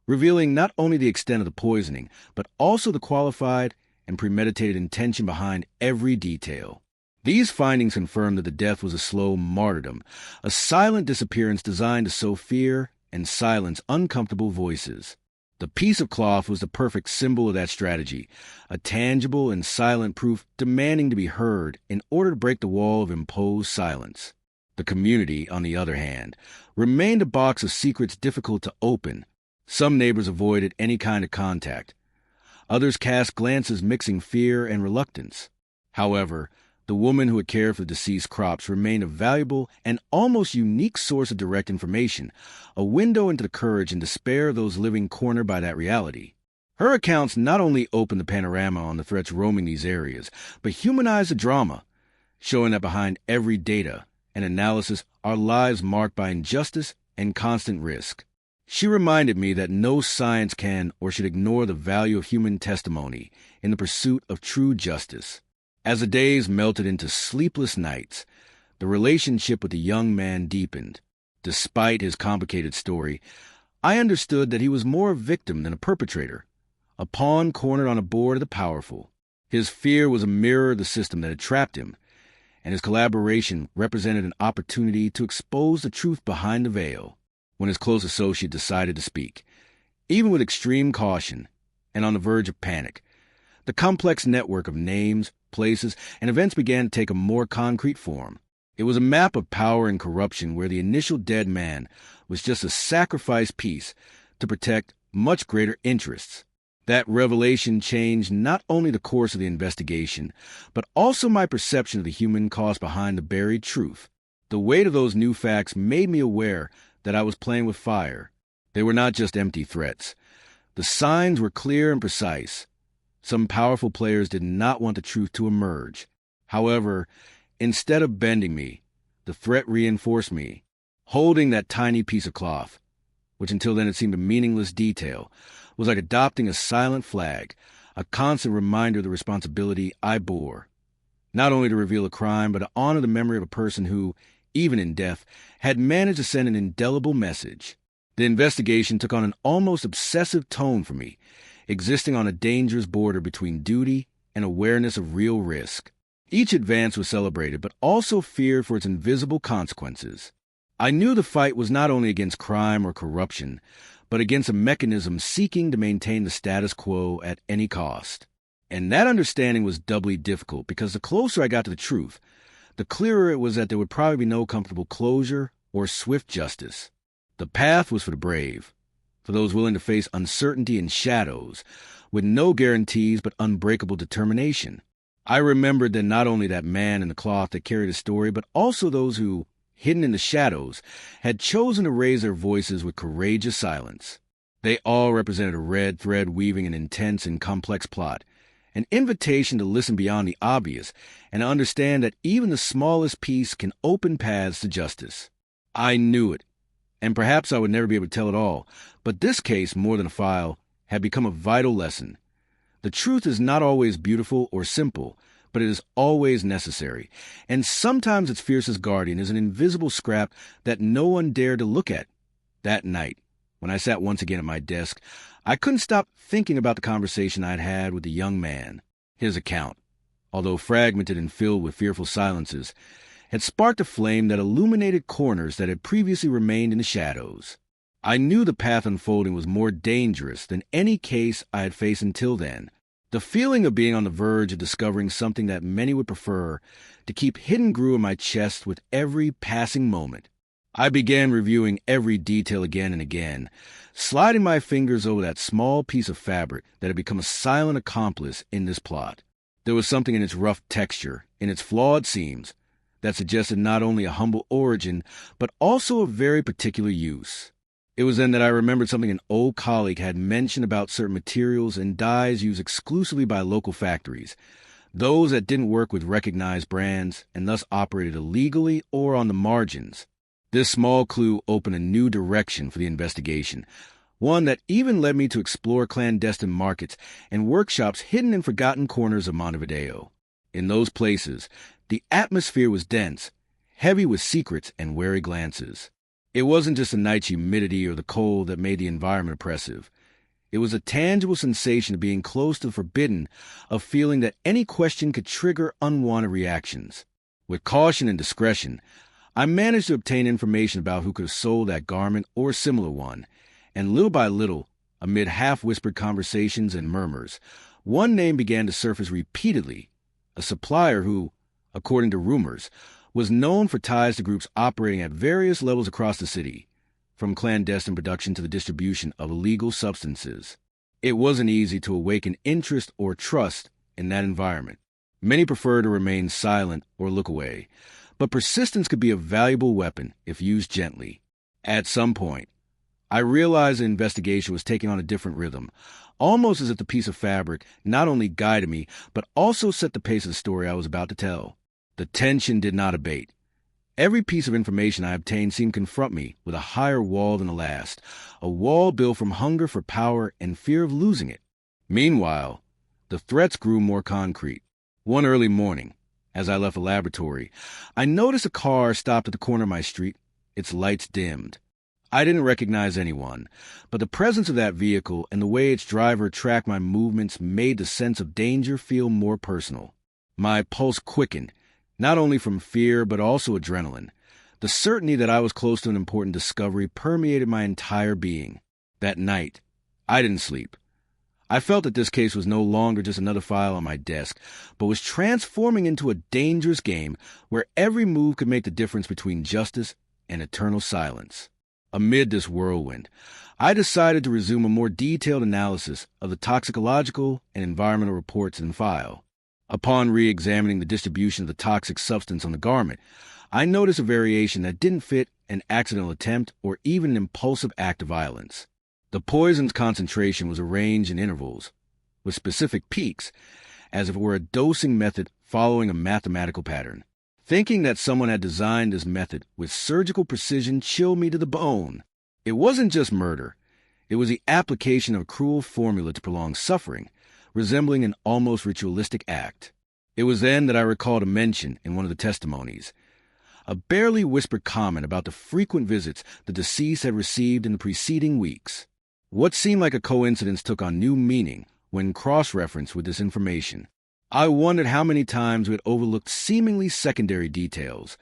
revealing not only the extent of the poisoning, but also the qualified and premeditated intention behind every detail. These findings confirmed that the death was a slow martyrdom, a silent disappearance designed to sow fear and silence uncomfortable voices. The piece of cloth was the perfect symbol of that strategy, a tangible and silent proof demanding to be heard in order to break the wall of imposed silence. The community, on the other hand, remained a box of secrets difficult to open. Some neighbors avoided any kind of contact. Others cast glances mixing fear and reluctance. However, the woman who had cared for the deceased crops remained a valuable and almost unique source of direct information, a window into the courage and despair of those living cornered by that reality. Her accounts not only opened the panorama on the threats roaming these areas, but humanized the drama, showing that behind every data and analysis are lives marked by injustice and constant risk. She reminded me that no science can or should ignore the value of human testimony in the pursuit of true justice. As the days melted into sleepless nights, the relationship with the young man deepened. Despite his complicated story, I understood that he was more a victim than a perpetrator, a pawn cornered on a board of the powerful. His fear was a mirror of the system that had trapped him, and his collaboration represented an opportunity to expose the truth behind the veil. When his close associate decided to speak, even with extreme caution and on the verge of panic, the complex network of names, places, and events began to take a more concrete form. It was a map of power and corruption where the initial dead man was just a sacrifice piece to protect much greater interests. That revelation changed not only the course of the investigation, but also my perception of the human cost behind the buried truth. The weight of those new facts made me aware that I was playing with fire. They were not just empty threats. The signs were clear and precise. Some powerful players did not want the truth to emerge. However, instead of bending me, the threat reinforced me. Holding that tiny piece of cloth, which until then had seemed a meaningless detail, was like adopting a silent flag, a constant reminder of the responsibility I bore, not only to reveal a crime, but to honor the memory of a person who, even in death, had managed to send an indelible message. The investigation took on an almost obsessive tone for me, existing on a dangerous border between duty and awareness of real risk. Each advance was celebrated, but also feared for its invisible consequences. I knew the fight was not only against crime or corruption, but against a mechanism seeking to maintain the status quo at any cost. And that understanding was doubly difficult because the closer I got to the truth, the clearer it was that there would probably be no comfortable closure or swift justice. The path was for the brave, for those willing to face uncertainty and shadows, with no guarantees but unbreakable determination. I remembered that not only that man in the cloth that carried a story, but also those who, hidden in the shadows, had chosen to raise their voices with courageous silence. They all represented a red thread weaving an intense and complex plot, an invitation to listen beyond the obvious and to understand that even the smallest piece can open paths to justice. I knew it, and perhaps I would never be able to tell it all, but this case, more than a file, had become a vital lesson. The truth is not always beautiful or simple, but it is always necessary, and sometimes its fiercest guardian is an invisible scrap that no one dared to look at. That night, when I sat once again at my desk, I couldn't stop thinking about the conversation I'd had with the young man. His account, although fragmented and filled with fearful silences, had sparked a flame that illuminated corners that had previously remained in the shadows. I knew the path unfolding was more dangerous than any case I had faced until then. The feeling of being on the verge of discovering something that many would prefer to keep hidden grew in my chest with every passing moment. I began reviewing every detail again and again, sliding my fingers over that small piece of fabric that had become a silent accomplice in this plot. There was something in its rough texture, in its flawed seams, that suggested not only a humble origin, but also a very particular use. It was then that I remembered something an old colleague had mentioned about certain materials and dyes used exclusively by local factories, those that didn't work with recognized brands and thus operated illegally or on the margins. This small clue opened a new direction for the investigation, one that even led me to explore clandestine markets and workshops hidden in forgotten corners of Montevideo. In those places, the atmosphere was dense, heavy with secrets and wary glances. It wasn't just the night's humidity or the cold that made the environment oppressive. It was a tangible sensation of being close to the forbidden, of feeling that any question could trigger unwanted reactions. With caution and discretion, I managed to obtain information about who could have sold that garment or a similar one, and little by little, amid half-whispered conversations and murmurs, one name began to surface repeatedly, a supplier who, according to rumors, was known for ties to groups operating at various levels across the city, from clandestine production to the distribution of illegal substances. It wasn't easy to awaken interest or trust in that environment. Many prefer to remain silent or look away, but persistence could be a valuable weapon if used gently. At some point, I realized the investigation was taking on a different rhythm, almost as if the piece of fabric not only guided me, but also set the pace of the story I was about to tell. The tension did not abate. Every piece of information I obtained seemed to confront me with a higher wall than the last, a wall built from hunger for power and fear of losing it. Meanwhile, the threats grew more concrete. One early morning, as I left a laboratory, I noticed a car stopped at the corner of my street, its lights dimmed. I didn't recognize anyone, but the presence of that vehicle and the way its driver tracked my movements made the sense of danger feel more personal. My pulse quickened, not only from fear but also adrenaline. The certainty that I was close to an important discovery permeated my entire being. That night, I didn't sleep. I felt that this case was no longer just another file on my desk, but was transforming into a dangerous game where every move could make the difference between justice and eternal silence. Amid this whirlwind, I decided to resume a more detailed analysis of the toxicological and environmental reports in the file. Upon re-examining the distribution of the toxic substance on the garment, I noticed a variation that didn't fit an accidental attempt or even an impulsive act of violence. The poison's concentration was arranged in intervals, with specific peaks, as if it were a dosing method following a mathematical pattern. Thinking that someone had designed this method with surgical precision chilled me to the bone. It wasn't just murder. It was the application of a cruel formula to prolong suffering, resembling an almost ritualistic act. It was then that I recalled a mention in one of the testimonies, a barely whispered comment about the frequent visits the deceased had received in the preceding weeks. What seemed like a coincidence took on new meaning when cross-referenced with this information. I wondered how many times we had overlooked seemingly secondary details,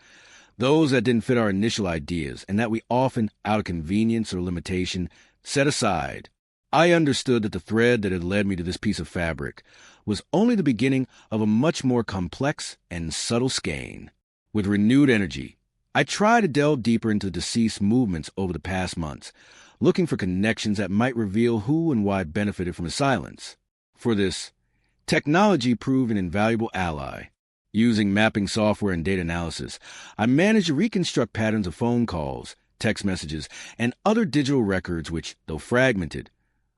those that didn't fit our initial ideas and that we often, out of convenience or limitation, set aside. I understood that the thread that had led me to this piece of fabric was only the beginning of a much more complex and subtle skein. With renewed energy, I tried to delve deeper into the deceased's movements over the past months, looking for connections that might reveal who and why benefited from his silence. For this, technology proved an invaluable ally. Using mapping software and data analysis, I managed to reconstruct patterns of phone calls, text messages, and other digital records which, though fragmented,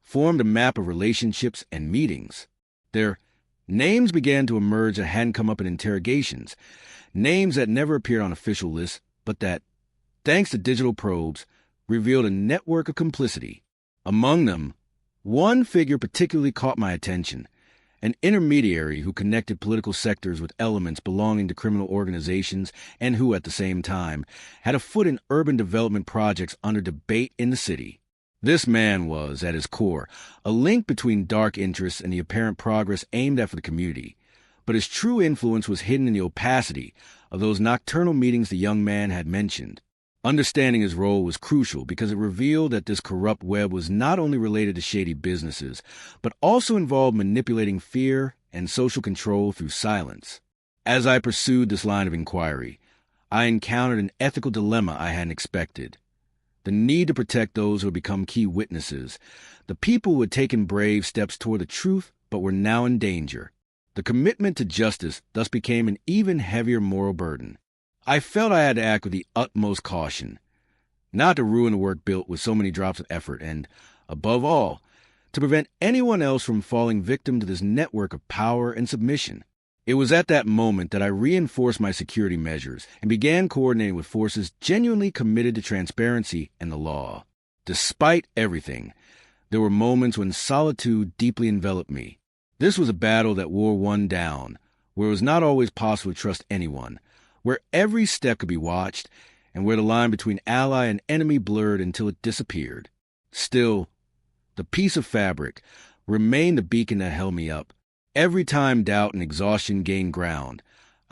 formed a map of relationships and meetings. Their names began to emerge that hadn't come up in interrogations, names that never appeared on official lists, but that, thanks to digital probes, revealed a network of complicity. Among them, one figure particularly caught my attention, an intermediary who connected political sectors with elements belonging to criminal organizations and who, at the same time, had a foot in urban development projects under debate in the city. This man was, at his core, a link between dark interests and the apparent progress aimed at for the community, but his true influence was hidden in the opacity of those nocturnal meetings the young man had mentioned. Understanding his role was crucial because it revealed that this corrupt web was not only related to shady businesses, but also involved manipulating fear and social control through silence. As I pursued this line of inquiry, I encountered an ethical dilemma I hadn't expected. The need to protect those who had become key witnesses, the people who had taken brave steps toward the truth but were now in danger. The commitment to justice thus became an even heavier moral burden. I felt I had to act with the utmost caution, not to ruin the work built with so many drops of effort and, above all, to prevent anyone else from falling victim to this network of power and submission. It was at that moment that I reinforced my security measures and began coordinating with forces genuinely committed to transparency and the law. Despite everything, there were moments when solitude deeply enveloped me. This was a battle that wore one down, where it was not always possible to trust anyone, where every step could be watched, and where the line between ally and enemy blurred until it disappeared. Still, the piece of fabric remained the beacon that held me up. Every time doubt and exhaustion gained ground,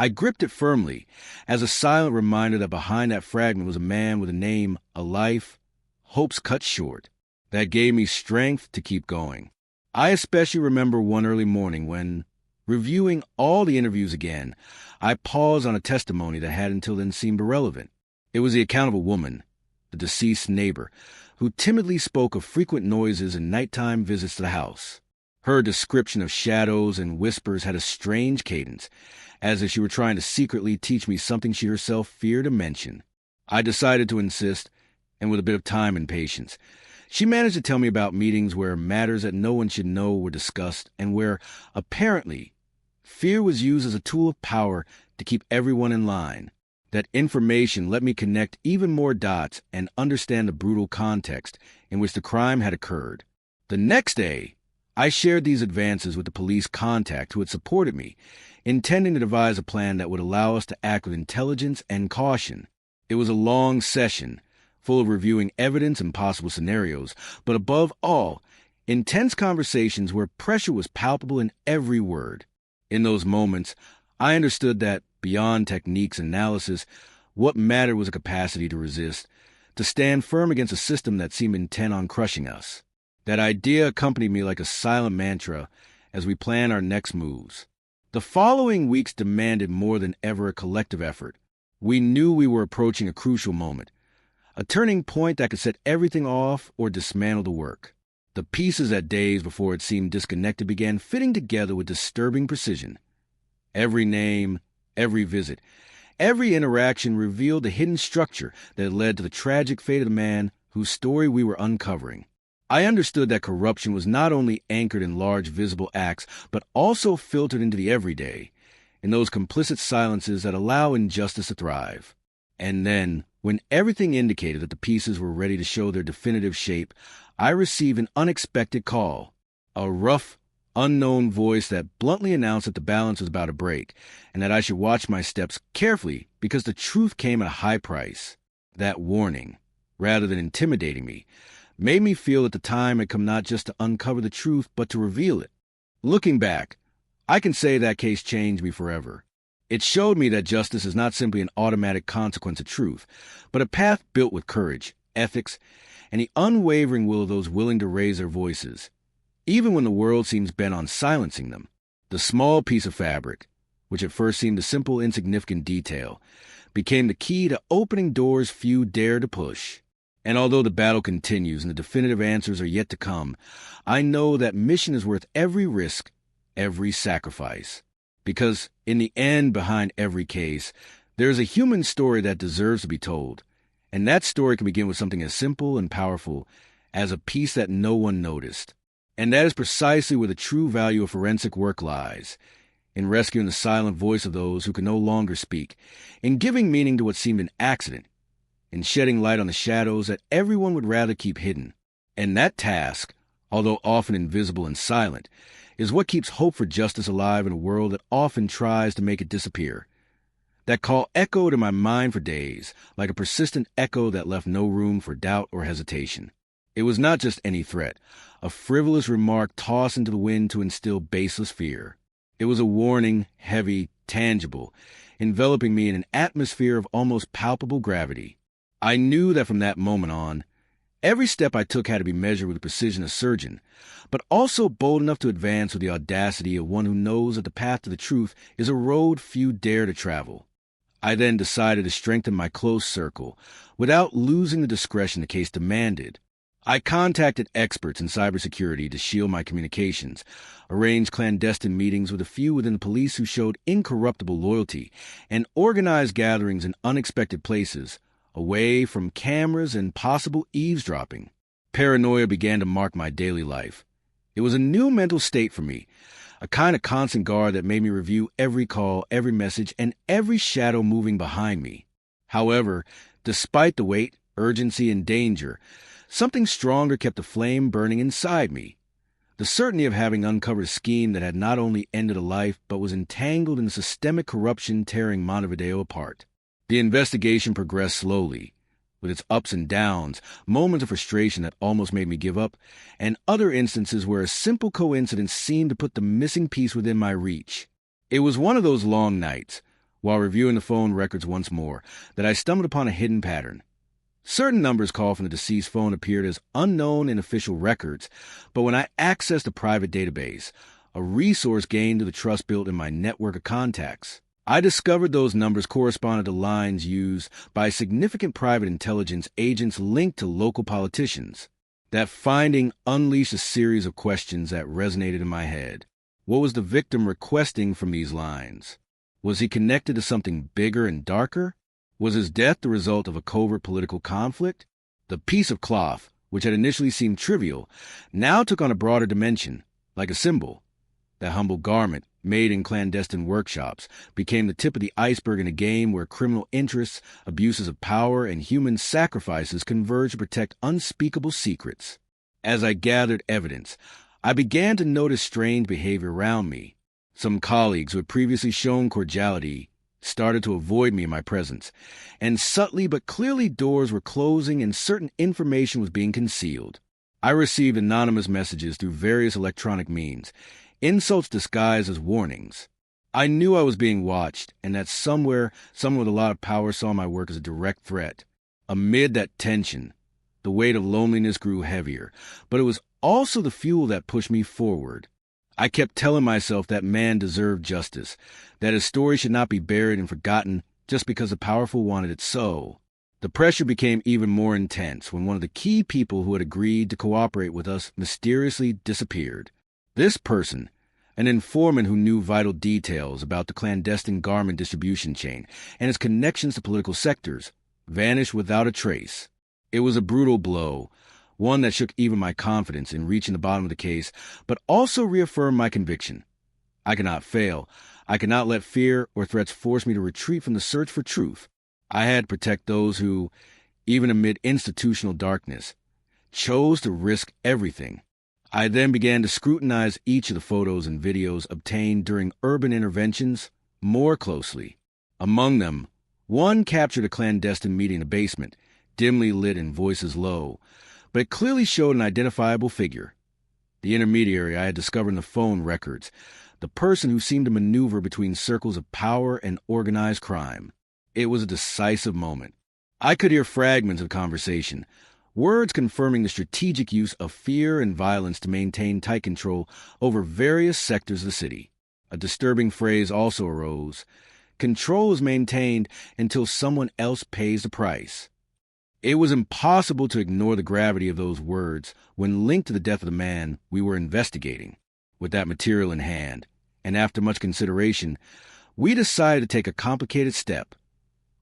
I gripped it firmly, as a silent reminder that behind that fragment was a man with a name, a life, hopes cut short. That gave me strength to keep going. I especially remember one early morning when, reviewing all the interviews again, I paused on a testimony that had until then seemed irrelevant. It was the account of a woman, the deceased neighbor, who timidly spoke of frequent noises and nighttime visits to the house. Her description of shadows and whispers had a strange cadence, as if she were trying to secretly teach me something she herself feared to mention. I decided to insist, and with a bit of time and patience, she managed to tell me about meetings where matters that no one should know were discussed and where, apparently, fear was used as a tool of power to keep everyone in line. That information let me connect even more dots and understand the brutal context in which the crime had occurred. The next day, I shared these advances with the police contact who had supported me, intending to devise a plan that would allow us to act with intelligence and caution. It was a long session, full of reviewing evidence and possible scenarios, but above all, intense conversations where pressure was palpable in every word. In those moments, I understood that, beyond techniques and analysis, what mattered was a capacity to resist, to stand firm against a system that seemed intent on crushing us. That idea accompanied me like a silent mantra as we planned our next moves. The following weeks demanded more than ever a collective effort. We knew we were approaching a crucial moment, a turning point that could set everything off or dismantle the work. The pieces that days before it seemed disconnected began fitting together with disturbing precision. Every name, every visit, every interaction revealed the hidden structure that had led to the tragic fate of the man whose story we were uncovering. I understood that corruption was not only anchored in large visible acts, but also filtered into the everyday, in those complicit silences that allow injustice to thrive. And then, when everything indicated that the pieces were ready to show their definitive shape, I received an unexpected call. A rough, unknown voice that bluntly announced that the balance was about to break, and that I should watch my steps carefully because the truth came at a high price. That warning, rather than intimidating me, made me feel that the time had come not just to uncover the truth, but to reveal it. Looking back, I can say that case changed me forever. It showed me that justice is not simply an automatic consequence of truth, but a path built with courage, ethics, and the unwavering will of those willing to raise their voices, even when the world seems bent on silencing them. The small piece of fabric, which at first seemed a simple, insignificant detail, became the key to opening doors few dare to push. And although the battle continues and the definitive answers are yet to come, I know that mission is worth every risk, every sacrifice. Because, in the end, behind every case, there is a human story that deserves to be told. And that story can begin with something as simple and powerful as a piece that no one noticed. And that is precisely where the true value of forensic work lies, in rescuing the silent voice of those who can no longer speak, in giving meaning to what seemed an accident, in shedding light on the shadows that everyone would rather keep hidden. And that task, although often invisible and silent, is what keeps hope for justice alive in a world that often tries to make it disappear. That call echoed in my mind for days, like a persistent echo that left no room for doubt or hesitation. It was not just any threat, a frivolous remark tossed into the wind to instill baseless fear. It was a warning, heavy, tangible, enveloping me in an atmosphere of almost palpable gravity. I knew that from that moment on, every step I took had to be measured with the precision of a surgeon, but also bold enough to advance with the audacity of one who knows that the path to the truth is a road few dare to travel. I then decided to strengthen my close circle, without losing the discretion the case demanded. I contacted experts in cybersecurity to shield my communications, arranged clandestine meetings with a few within the police who showed incorruptible loyalty, and organized gatherings in unexpected places, away from cameras and possible eavesdropping. Paranoia began to mark my daily life. It was a new mental state for me, a kind of constant guard that made me review every call, every message, and every shadow moving behind me. However, despite the weight, urgency, and danger, something stronger kept the flame burning inside me. The certainty of having uncovered a scheme that had not only ended a life, but was entangled in systemic corruption tearing Montevideo apart. The investigation progressed slowly, with its ups and downs, moments of frustration that almost made me give up, and other instances where a simple coincidence seemed to put the missing piece within my reach. It was one of those long nights, while reviewing the phone records once more, that I stumbled upon a hidden pattern. Certain numbers called from the deceased phone appeared as unknown in official records, but when I accessed a private database, a resource gained to the trust built in my network of contacts, I discovered those numbers corresponded to lines used by significant private intelligence agents linked to local politicians. That finding unleashed a series of questions that resonated in my head. What was the victim requesting from these lines? Was he connected to something bigger and darker? Was his death the result of a covert political conflict? The piece of cloth, which had initially seemed trivial, now took on a broader dimension, like a symbol. That humble garment, made in clandestine workshops, became the tip of the iceberg in a game where criminal interests, abuses of power, and human sacrifices converged to protect unspeakable secrets. As I gathered evidence, I began to notice strange behavior around me. Some colleagues who had previously shown cordiality started to avoid me in my presence, and subtly but clearly doors were closing and certain information was being concealed. I received anonymous messages through various electronic means, insults disguised as warnings. I knew I was being watched, and that somewhere, someone with a lot of power saw my work as a direct threat. Amid that tension, the weight of loneliness grew heavier, but it was also the fuel that pushed me forward. I kept telling myself that man deserved justice, that his story should not be buried and forgotten just because the powerful wanted it so. The pressure became even more intense when one of the key people who had agreed to cooperate with us mysteriously disappeared. This person, an informant who knew vital details about the clandestine garment distribution chain and its connections to political sectors, vanished without a trace. It was a brutal blow, one that shook even my confidence in reaching the bottom of the case, but also reaffirmed my conviction. I could not fail. I could not let fear or threats force me to retreat from the search for truth. I had to protect those who, even amid institutional darkness, chose to risk everything. I then began to scrutinize each of the photos and videos obtained during urban interventions more closely. Among them, one captured a clandestine meeting in a basement, dimly lit and voices low, but it clearly showed an identifiable figure. The intermediary I had discovered in the phone records, the person who seemed to maneuver between circles of power and organized crime. It was a decisive moment. I could hear fragments of conversation, words confirming the strategic use of fear and violence to maintain tight control over various sectors of the city. A disturbing phrase also arose. Control is maintained until someone else pays the price. It was impossible to ignore the gravity of those words when linked to the death of the man we were investigating. With that material in hand, and after much consideration, we decided to take a complicated step,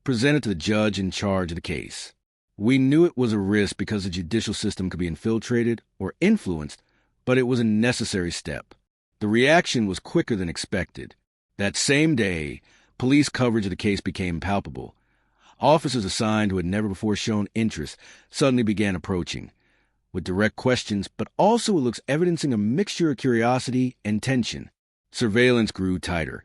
present it to the judge in charge of the case. We knew it was a risk because the judicial system could be infiltrated or influenced, but it was a necessary step. The reaction was quicker than expected. That same day, police coverage of the case became palpable. Officers assigned who had never before shown interest suddenly began approaching, with direct questions, but also with looks evidencing a mixture of curiosity and tension. Surveillance grew tighter,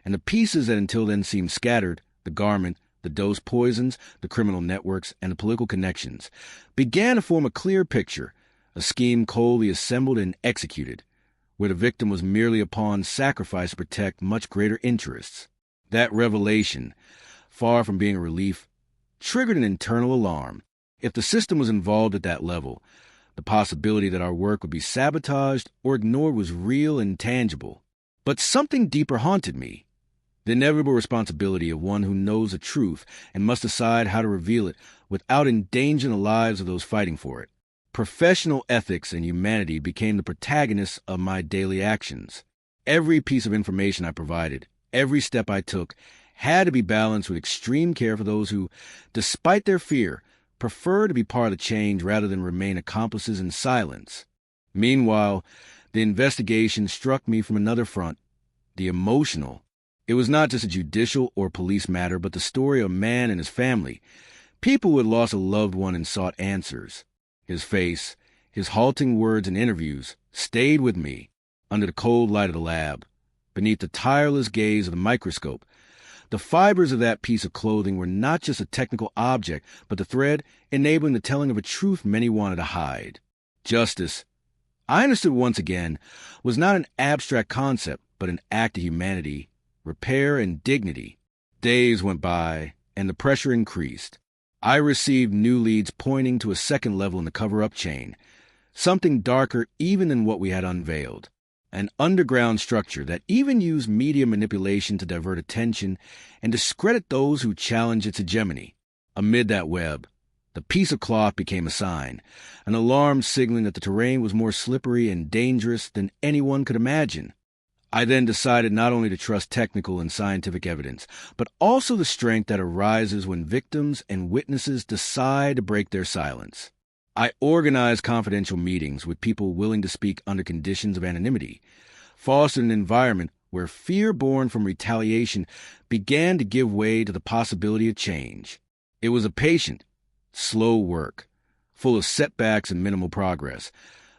and the pieces that until then seemed scattered, the garment, the dose poisons, the criminal networks, and the political connections, began to form a clear picture, a scheme coldly assembled and executed, where the victim was merely a pawn sacrificed to protect much greater interests. That revelation, far from being a relief, triggered an internal alarm. If the system was involved at that level, the possibility that our work would be sabotaged or ignored was real and tangible. But something deeper haunted me. The inevitable responsibility of one who knows the truth and must decide how to reveal it without endangering the lives of those fighting for it. Professional ethics and humanity became the protagonists of my daily actions. Every piece of information I provided, every step I took, had to be balanced with extreme care for those who, despite their fear, prefer to be part of the change rather than remain accomplices in silence. Meanwhile, the investigation struck me from another front, the emotional. It was not just a judicial or police matter, but the story of a man and his family, people who had lost a loved one and sought answers. His face, his halting words and interviews, stayed with me under the cold light of the lab, beneath the tireless gaze of the microscope. The fibers of that piece of clothing were not just a technical object, but the thread enabling the telling of a truth many wanted to hide. Justice, I understood once again, was not an abstract concept, but an act of humanity, repair, and dignity. Days went by, and the pressure increased. I received new leads pointing to a second level in the cover-up chain, something darker even than what we had unveiled. An underground structure that even used media manipulation to divert attention and discredit those who challenged its hegemony. Amid that web, the piece of cloth became a sign, an alarm signaling that the terrain was more slippery and dangerous than anyone could imagine. I then decided not only to trust technical and scientific evidence, but also the strength that arises when victims and witnesses decide to break their silence. I organized confidential meetings with people willing to speak under conditions of anonymity, fostered an environment where fear born from retaliation began to give way to the possibility of change. It was a patient, slow work, full of setbacks and minimal progress,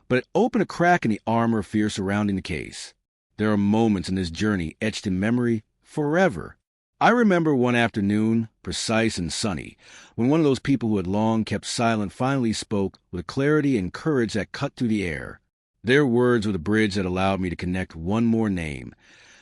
but it opened a crack in the armor of fear surrounding the case. There are moments in this journey etched in memory forever. I remember one afternoon, precise and sunny, when one of those people who had long kept silent finally spoke with a clarity and courage that cut through the air. Their words were the bridge that allowed me to connect one more name,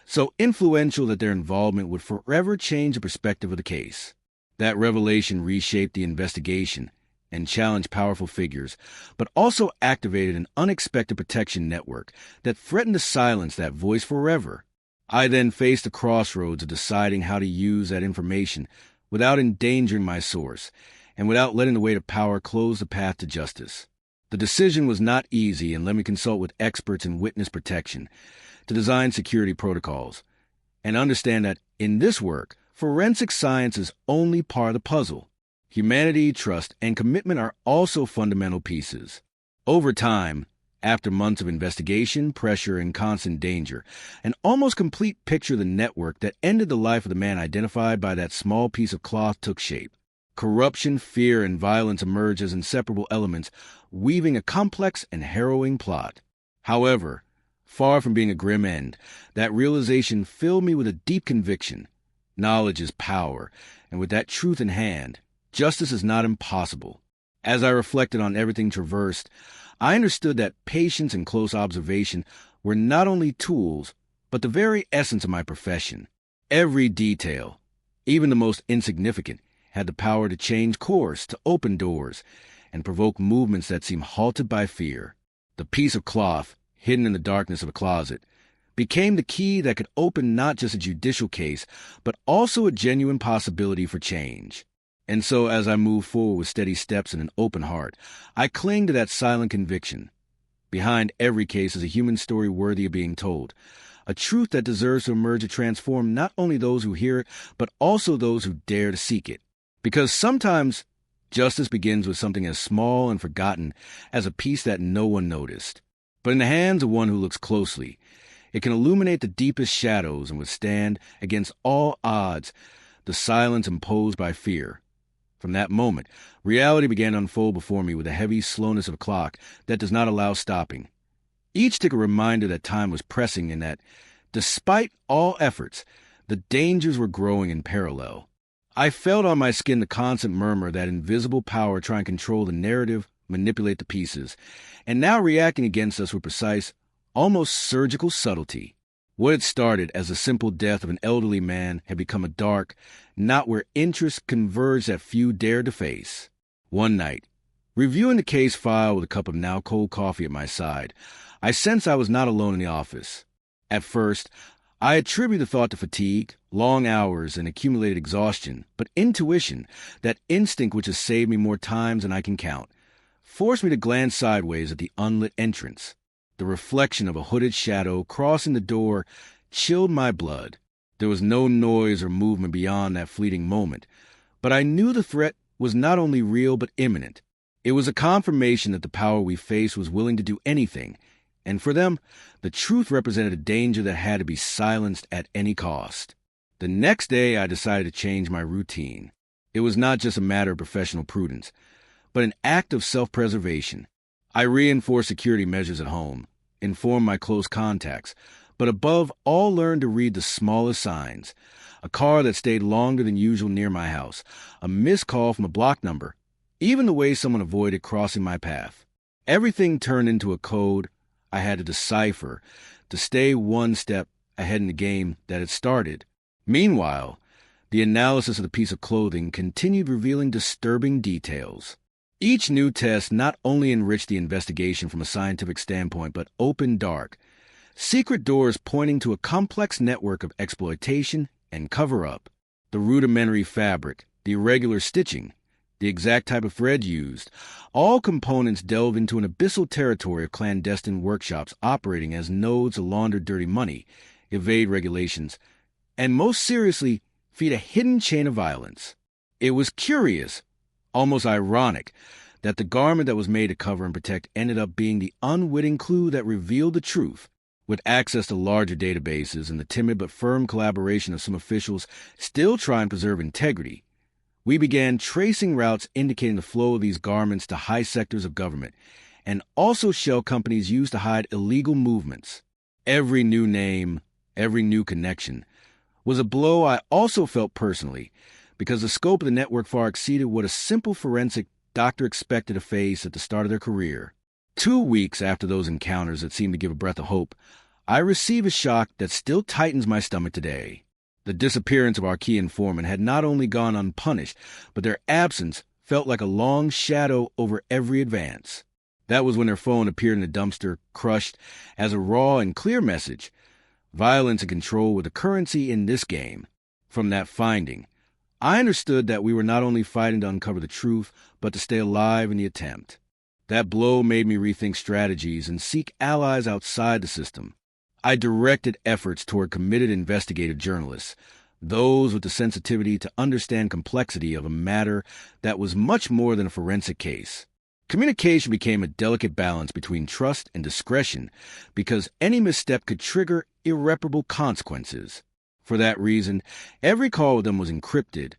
so influential that their involvement would forever change the perspective of the case. That revelation reshaped the investigation and challenged powerful figures, but also activated an unexpected protection network that threatened to silence that voice forever. I then faced the crossroads of deciding how to use that information without endangering my source and without letting the weight of power close the path to justice. The decision was not easy and let me consult with experts in witness protection to design security protocols and understand that in this work, forensic science is only part of the puzzle. Humanity, trust, and commitment are also fundamental pieces. Over time, after months of investigation, pressure, and constant danger, an almost complete picture of the network that ended the life of the man identified by that small piece of cloth took shape. Corruption, fear, and violence emerged as inseparable elements, weaving a complex and harrowing plot. However, far from being a grim end, that realization filled me with a deep conviction. Knowledge is power, and with that truth in hand, justice is not impossible. As I reflected on everything traversed, I understood that patience and close observation were not only tools, but the very essence of my profession. Every detail, even the most insignificant, had the power to change course, to open doors, and provoke movements that seemed halted by fear. The piece of cloth, hidden in the darkness of a closet, became the key that could open not just a judicial case, but also a genuine possibility for change. And so, as I moved forward with steady steps and an open heart, I cling to that silent conviction. Behind every case is a human story worthy of being told, a truth that deserves to emerge to transform not only those who hear it, but also those who dare to seek it. Because sometimes justice begins with something as small and forgotten as a piece that no one noticed. But in the hands of one who looks closely, it can illuminate the deepest shadows and withstand, against all odds, the silence imposed by fear. From that moment, reality began to unfold before me with the heavy slowness of a clock that does not allow stopping. Each tick a reminder that time was pressing and that, despite all efforts, the dangers were growing in parallel. I felt on my skin the constant murmur of that invisible power trying to control the narrative, manipulate the pieces, and now reacting against us with precise, almost surgical subtlety. What had started as the simple death of an elderly man had become a dark, knot where interests converged that few dared to face. One night, reviewing the case file with a cup of now cold coffee at my side, I sensed I was not alone in the office. At first, I attributed the thought to fatigue, long hours, and accumulated exhaustion, but intuition, that instinct which has saved me more times than I can count, forced me to glance sideways at the unlit entrance. The reflection of a hooded shadow crossing the door chilled my blood. There was no noise or movement beyond that fleeting moment, but I knew the threat was not only real but imminent. It was a confirmation that the power we faced was willing to do anything, and for them, the truth represented a danger that had to be silenced at any cost. The next day, I decided to change my routine. It was not just a matter of professional prudence, but an act of self-preservation. I reinforced security measures at home, informed my close contacts, but above all learned to read the smallest signs. A car that stayed longer than usual near my house, a missed call from a block number, even the way someone avoided crossing my path. Everything turned into a code I had to decipher to stay one step ahead in the game that had started. Meanwhile, The analysis of the piece of clothing continued revealing disturbing details. Each new test not only enriched the investigation from a scientific standpoint, but opened dark, secret doors pointing to a complex network of exploitation and cover-up. The rudimentary fabric, the irregular stitching, the exact type of thread used, all components delve into an abyssal territory of clandestine workshops operating as nodes to launder dirty money, evade regulations, and most seriously, feed a hidden chain of violence. It was curious, almost ironic, that the garment that was made to cover and protect ended up being the unwitting clue that revealed the truth. With access to larger databases and the timid but firm collaboration of some officials still trying to preserve integrity, we began tracing routes indicating the flow of these garments to high sectors of government, and also shell companies used to hide illegal movements. Every new name, every new connection, was a blow I also felt personally, because the scope of the network far exceeded what a simple forensic doctor expected to face at the start of their career. 2 weeks after those encounters that seemed to give a breath of hope, I received a shock that still tightens my stomach today. The disappearance of our key informant had not only gone unpunished, but their absence felt like a long shadow over every advance. That was when their phone appeared in the dumpster, crushed as a raw and clear message. Violence and control were the currency in this game. From that finding, I understood that we were not only fighting to uncover the truth, but to stay alive in the attempt. That blow made me rethink strategies and seek allies outside the system. I directed efforts toward committed investigative journalists, those with the sensitivity to understand complexity of a matter that was much more than a forensic case. Communication became a delicate balance between trust and discretion because any misstep could trigger irreparable consequences. For that reason, every call with them was encrypted,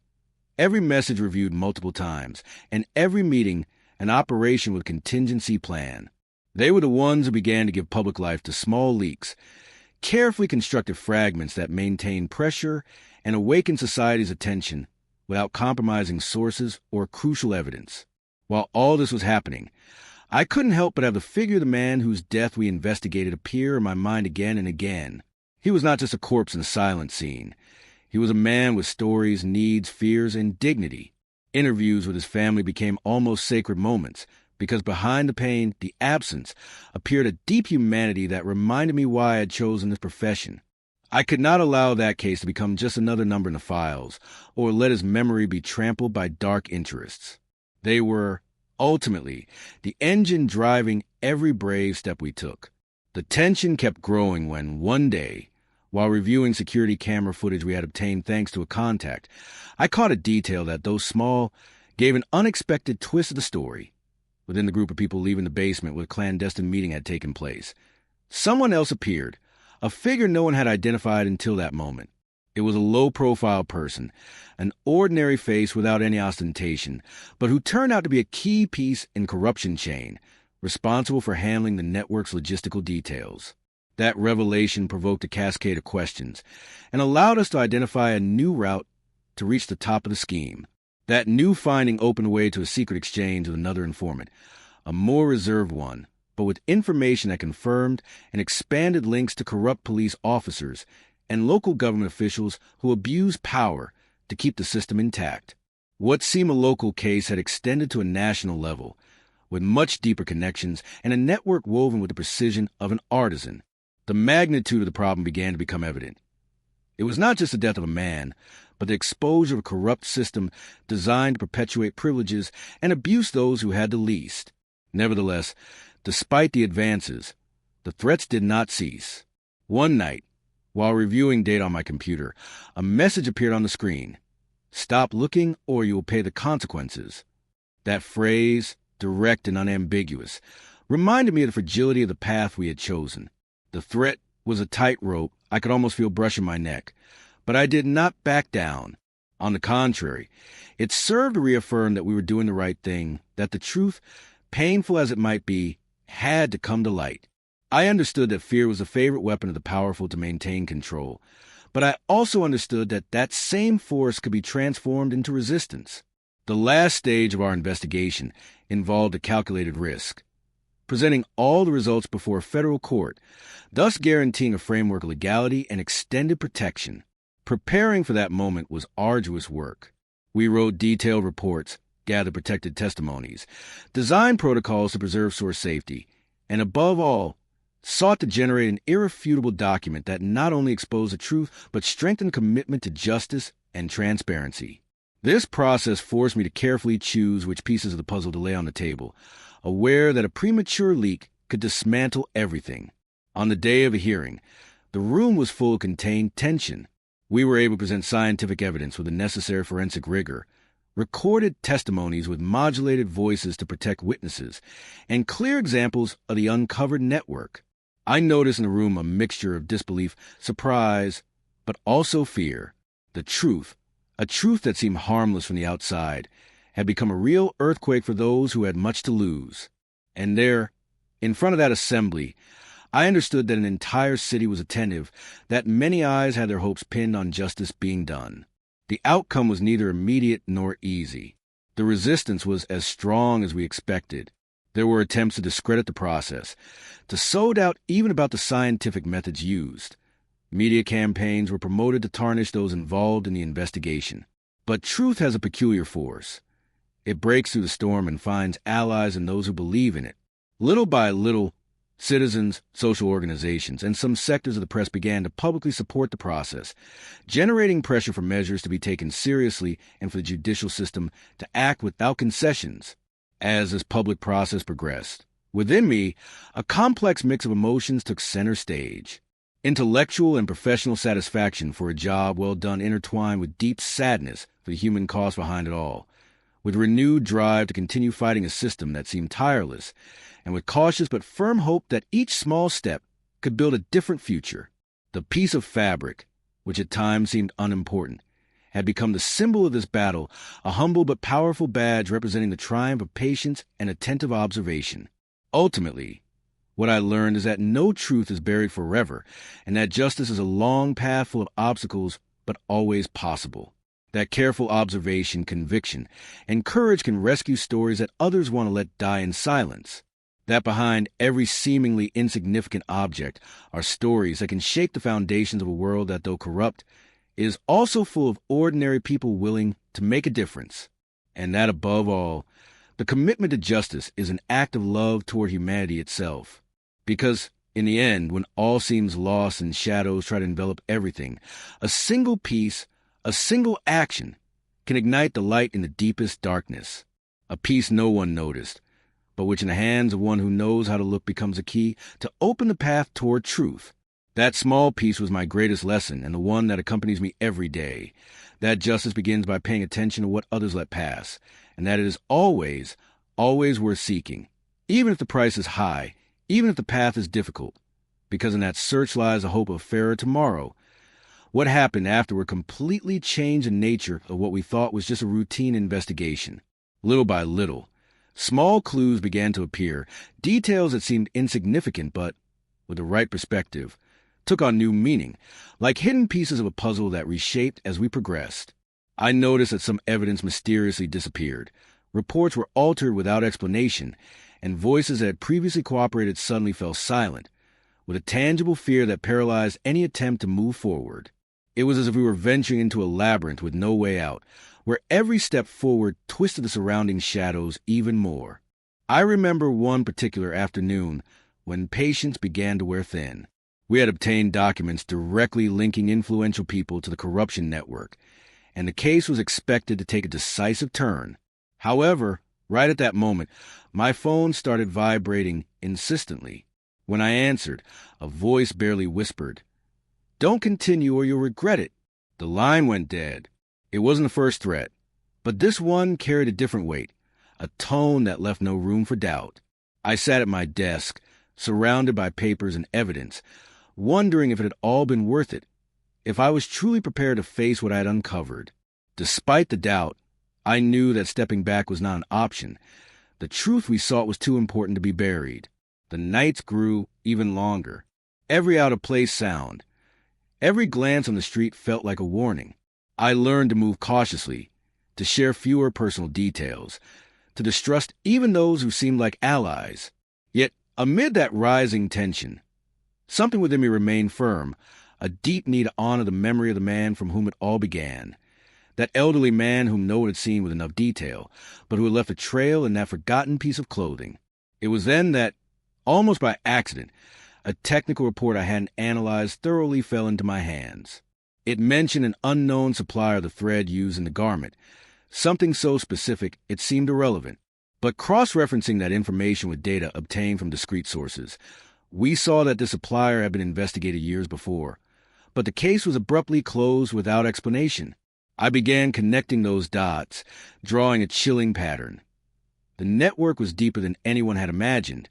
every message reviewed multiple times, and every meeting an operation with contingency plan. They were the ones who began to give public life to small leaks, carefully constructed fragments that maintained pressure and awakened society's attention without compromising sources or crucial evidence. While all this was happening, I couldn't help but have the figure of the man whose death we investigated appear in my mind again and again. He was not just a corpse in a silent scene. He was a man with stories, needs, fears, and dignity. Interviews with his family became almost sacred moments, because behind the pain, the absence, appeared a deep humanity that reminded me why I had chosen this profession. I could not allow that case to become just another number in the files, or let his memory be trampled by dark interests. They were, ultimately, the engine driving every brave step we took. The tension kept growing when, one day, while reviewing security camera footage we had obtained thanks to a contact, I caught a detail that, though small, gave an unexpected twist to the story. Within the group of people leaving the basement where a clandestine meeting had taken place, someone else appeared, a figure no one had identified until that moment. It was a low-profile person, an ordinary face without any ostentation, but who turned out to be a key piece in corruption chain, responsible for handling the network's logistical details. That revelation provoked a cascade of questions and allowed us to identify a new route to reach the top of the scheme. That new finding opened the way to a secret exchange with another informant, a more reserved one, but with information that confirmed and expanded links to corrupt police officers and local government officials who abused power to keep the system intact. What seemed a local case had extended to a national level, with much deeper connections and a network woven with the precision of an artisan. The magnitude of the problem began to become evident. It was not just the death of a man, but the exposure of a corrupt system designed to perpetuate privileges and abuse those who had the least. Nevertheless, despite the advances, the threats did not cease. One night, while reviewing data on my computer, a message appeared on the screen. "Stop looking or you will pay the consequences." That phrase, direct and unambiguous, reminded me of the fragility of the path we had chosen. The threat was a tightrope I could almost feel brushing my neck, but I did not back down. On the contrary, it served to reaffirm that we were doing the right thing, that the truth, painful as it might be, had to come to light. I understood that fear was a favorite weapon of the powerful to maintain control, but I also understood that that same force could be transformed into resistance. The last stage of our investigation involved a calculated risk, presenting all the results before a federal court, thus guaranteeing a framework of legality and extended protection. Preparing for that moment was arduous work. We wrote detailed reports, gathered protected testimonies, designed protocols to preserve source safety, and above all, sought to generate an irrefutable document that not only exposed the truth, but strengthened commitment to justice and transparency. This process forced me to carefully choose which pieces of the puzzle to lay on the table, aware that a premature leak could dismantle everything. On the day of a hearing, the room was full of contained tension. We were able to present scientific evidence with the necessary forensic rigor, recorded testimonies with modulated voices to protect witnesses, and clear examples of the uncovered network. I noticed in the room a mixture of disbelief, surprise, but also fear. The truth, a truth that seemed harmless from the outside, had become a real earthquake for those who had much to lose. And there, in front of that assembly, I understood that an entire city was attentive, that many eyes had their hopes pinned on justice being done. The outcome was neither immediate nor easy. The resistance was as strong as we expected. There were attempts to discredit the process, to sow doubt even about the scientific methods used. Media campaigns were promoted to tarnish those involved in the investigation. But truth has a peculiar force. It breaks through the storm and finds allies in those who believe in it. Little by little, citizens, social organizations, and some sectors of the press began to publicly support the process, generating pressure for measures to be taken seriously and for the judicial system to act without concessions. As this public process progressed, within me, a complex mix of emotions took center stage. Intellectual and professional satisfaction for a job well done intertwined with deep sadness for the human cost behind it all, with renewed drive to continue fighting a system that seemed tireless, and with cautious but firm hope that each small step could build a different future. The piece of fabric, which at times seemed unimportant, had become the symbol of this battle, a humble but powerful badge representing the triumph of patience and attentive observation. Ultimately, what I learned is that no truth is buried forever, and that justice is a long path full of obstacles, but always possible. That careful observation, conviction, and courage can rescue stories that others want to let die in silence. That behind every seemingly insignificant object are stories that can shape the foundations of a world that, though corrupt, is also full of ordinary people willing to make a difference. And that, above all, the commitment to justice is an act of love toward humanity itself. Because, in the end, when all seems lost and shadows try to envelop everything, a single piece, a single action, can ignite the light in the deepest darkness. A piece no one noticed, but which in the hands of one who knows how to look becomes a key to open the path toward truth. That small piece was my greatest lesson and the one that accompanies me every day. That justice begins by paying attention to what others let pass, and that it is always, always worth seeking, even if the price is high, even if the path is difficult, because in that search lies a hope of fairer tomorrow. What happened afterward completely changed the nature of what we thought was just a routine investigation. Little by little, small clues began to appear, details that seemed insignificant but, with the right perspective, took on new meaning, like hidden pieces of a puzzle that reshaped as we progressed. I noticed that some evidence mysteriously disappeared. Reports were altered without explanation, and voices that had previously cooperated suddenly fell silent, with a tangible fear that paralyzed any attempt to move forward. It was as if we were venturing into a labyrinth with no way out, where every step forward twisted the surrounding shadows even more. I remember one particular afternoon when patience began to wear thin. We had obtained documents directly linking influential people to the corruption network, and the case was expected to take a decisive turn. However, right at that moment, my phone started vibrating insistently. When I answered, a voice barely whispered, "Don't continue or you'll regret it." The line went dead. It wasn't the first threat, but this one carried a different weight, a tone that left no room for doubt. I sat at my desk, surrounded by papers and evidence, wondering if it had all been worth it, if I was truly prepared to face what I had uncovered. Despite the doubt, I knew that stepping back was not an option. The truth we sought was too important to be buried. The nights grew even longer. Every out-of-place sound, every glance on the street felt like a warning. I learned to move cautiously, to share fewer personal details, to distrust even those who seemed like allies. Yet, amid that rising tension, something within me remained firm, a deep need to honor the memory of the man from whom it all began. That elderly man whom no one had seen with enough detail, but who had left a trail in that forgotten piece of clothing. It was then that, almost by accident, a technical report I hadn't analyzed thoroughly fell into my hands. It mentioned an unknown supplier of the thread used in the garment, something so specific it seemed irrelevant. But cross-referencing that information with data obtained from discrete sources, we saw that the supplier had been investigated years before. But the case was abruptly closed without explanation. I began connecting those dots, drawing a chilling pattern. The network was deeper than anyone had imagined,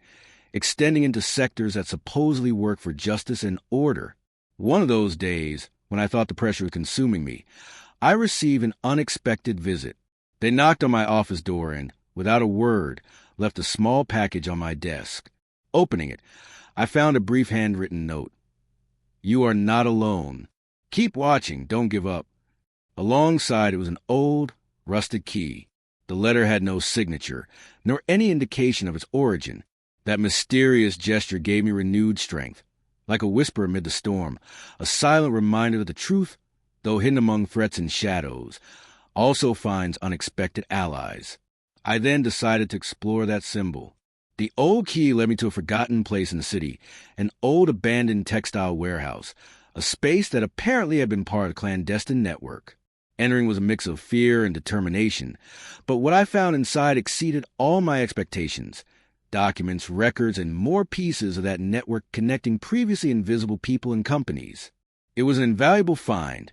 extending into sectors that supposedly work for justice and order. One of those days, when I thought the pressure was consuming me, I received an unexpected visit. They knocked on my office door and, without a word, left a small package on my desk. Opening it, I found a brief handwritten note. "You are not alone. Keep watching, don't give up." Alongside it was an old, rusted key. The letter had no signature, nor any indication of its origin. That mysterious gesture gave me renewed strength. Like a whisper amid the storm, a silent reminder that the truth, though hidden among threats and shadows, also finds unexpected allies. I then decided to explore that symbol. The old key led me to a forgotten place in the city, an old abandoned textile warehouse, a space that apparently had been part of a clandestine network. Entering was a mix of fear and determination, but what I found inside exceeded all my expectations. Documents, records, and more pieces of that network connecting previously invisible people and companies. It was an invaluable find,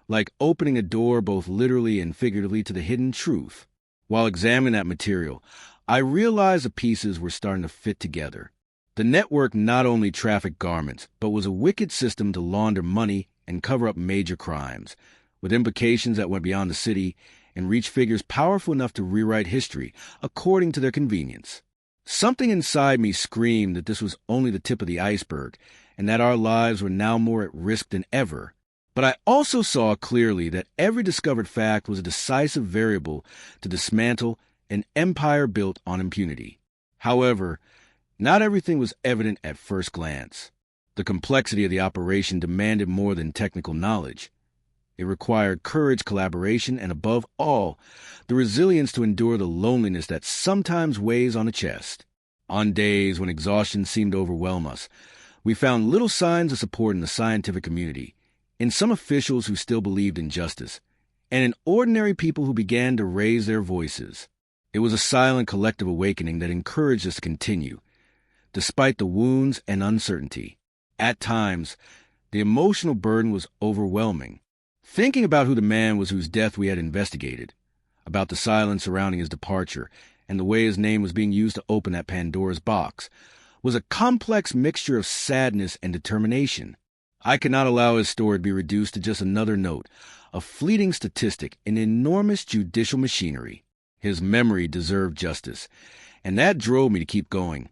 like opening a door both literally and figuratively to the hidden truth. While examining that material, I realized the pieces were starting to fit together. The network not only trafficked garments, but was a wicked system to launder money and cover up major crimes, with implications that went beyond the city and reached figures powerful enough to rewrite history according to their convenience. Something inside me screamed that this was only the tip of the iceberg, and that our lives were now more at risk than ever. But I also saw clearly that every discovered fact was a decisive variable to dismantle an empire built on impunity. However, not everything was evident at first glance. The complexity of the operation demanded more than technical knowledge. It required courage, collaboration, and above all, the resilience to endure the loneliness that sometimes weighs on the chest. On days when exhaustion seemed to overwhelm us, we found little signs of support in the scientific community, in some officials who still believed in justice, and in ordinary people who began to raise their voices. It was a silent collective awakening that encouraged us to continue, despite the wounds and uncertainty. At times, the emotional burden was overwhelming. Thinking about who the man was whose death we had investigated, about the silence surrounding his departure, and the way his name was being used to open that Pandora's box, was a complex mixture of sadness and determination. I could not allow his story to be reduced to just another note, a fleeting statistic in enormous judicial machinery. His memory deserved justice, and that drove me to keep going,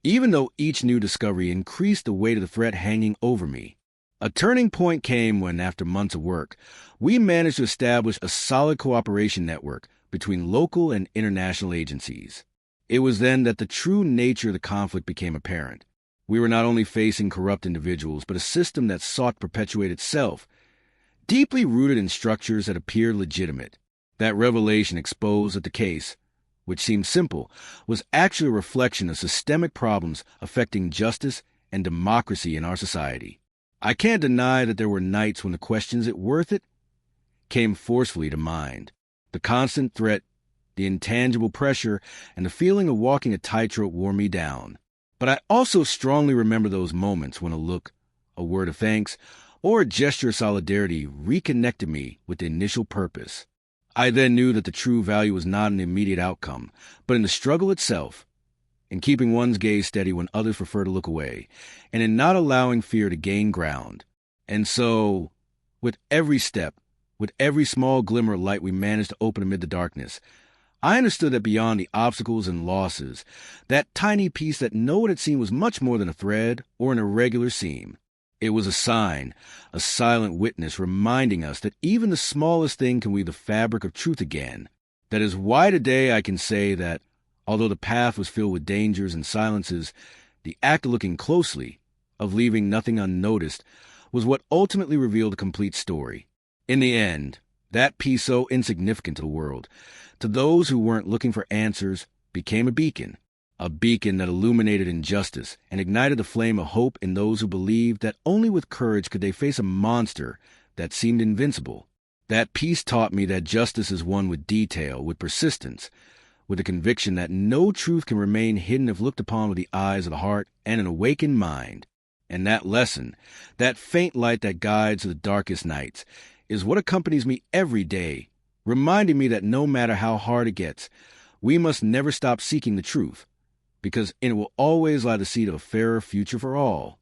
even though each new discovery increased the weight of the threat hanging over me. A turning point came when, after months of work, we managed to establish a solid cooperation network between local and international agencies. It was then that the true nature of the conflict became apparent. We were not only facing corrupt individuals, but a system that sought to perpetuate itself, deeply rooted in structures that appeared legitimate. That revelation exposed that the case, which seemed simple, was actually a reflection of systemic problems affecting justice and democracy in our society. I can't deny that there were nights when the questions, "Is it worth it?" came forcefully to mind. The constant threat, the intangible pressure, and the feeling of walking a tightrope wore me down. But I also strongly remember those moments when a look, a word of thanks, or a gesture of solidarity reconnected me with the initial purpose. I then knew that the true value was not in the immediate outcome, but in the struggle itself, in keeping one's gaze steady when others prefer to look away, and in not allowing fear to gain ground. And so, with every step, with every small glimmer of light we managed to open amid the darkness, I understood that beyond the obstacles and losses, that tiny piece that no one had seen was much more than a thread or an irregular seam. It was a sign, a silent witness reminding us that even the smallest thing can weave the fabric of truth again. That is why today I can say that, although the path was filled with dangers and silences, the act of looking closely, of leaving nothing unnoticed, was what ultimately revealed the complete story. In the end, that piece so insignificant to the world, to those who weren't looking for answers, became a beacon that illuminated injustice and ignited the flame of hope in those who believed that only with courage could they face a monster that seemed invincible. That piece taught me that justice is won with detail, with persistence, with the conviction that no truth can remain hidden if looked upon with the eyes of the heart and an awakened mind. And that lesson, that faint light that guides the darkest nights, is what accompanies me every day, reminding me that no matter how hard it gets, we must never stop seeking the truth, because in it will always lie the seed of a fairer future for all.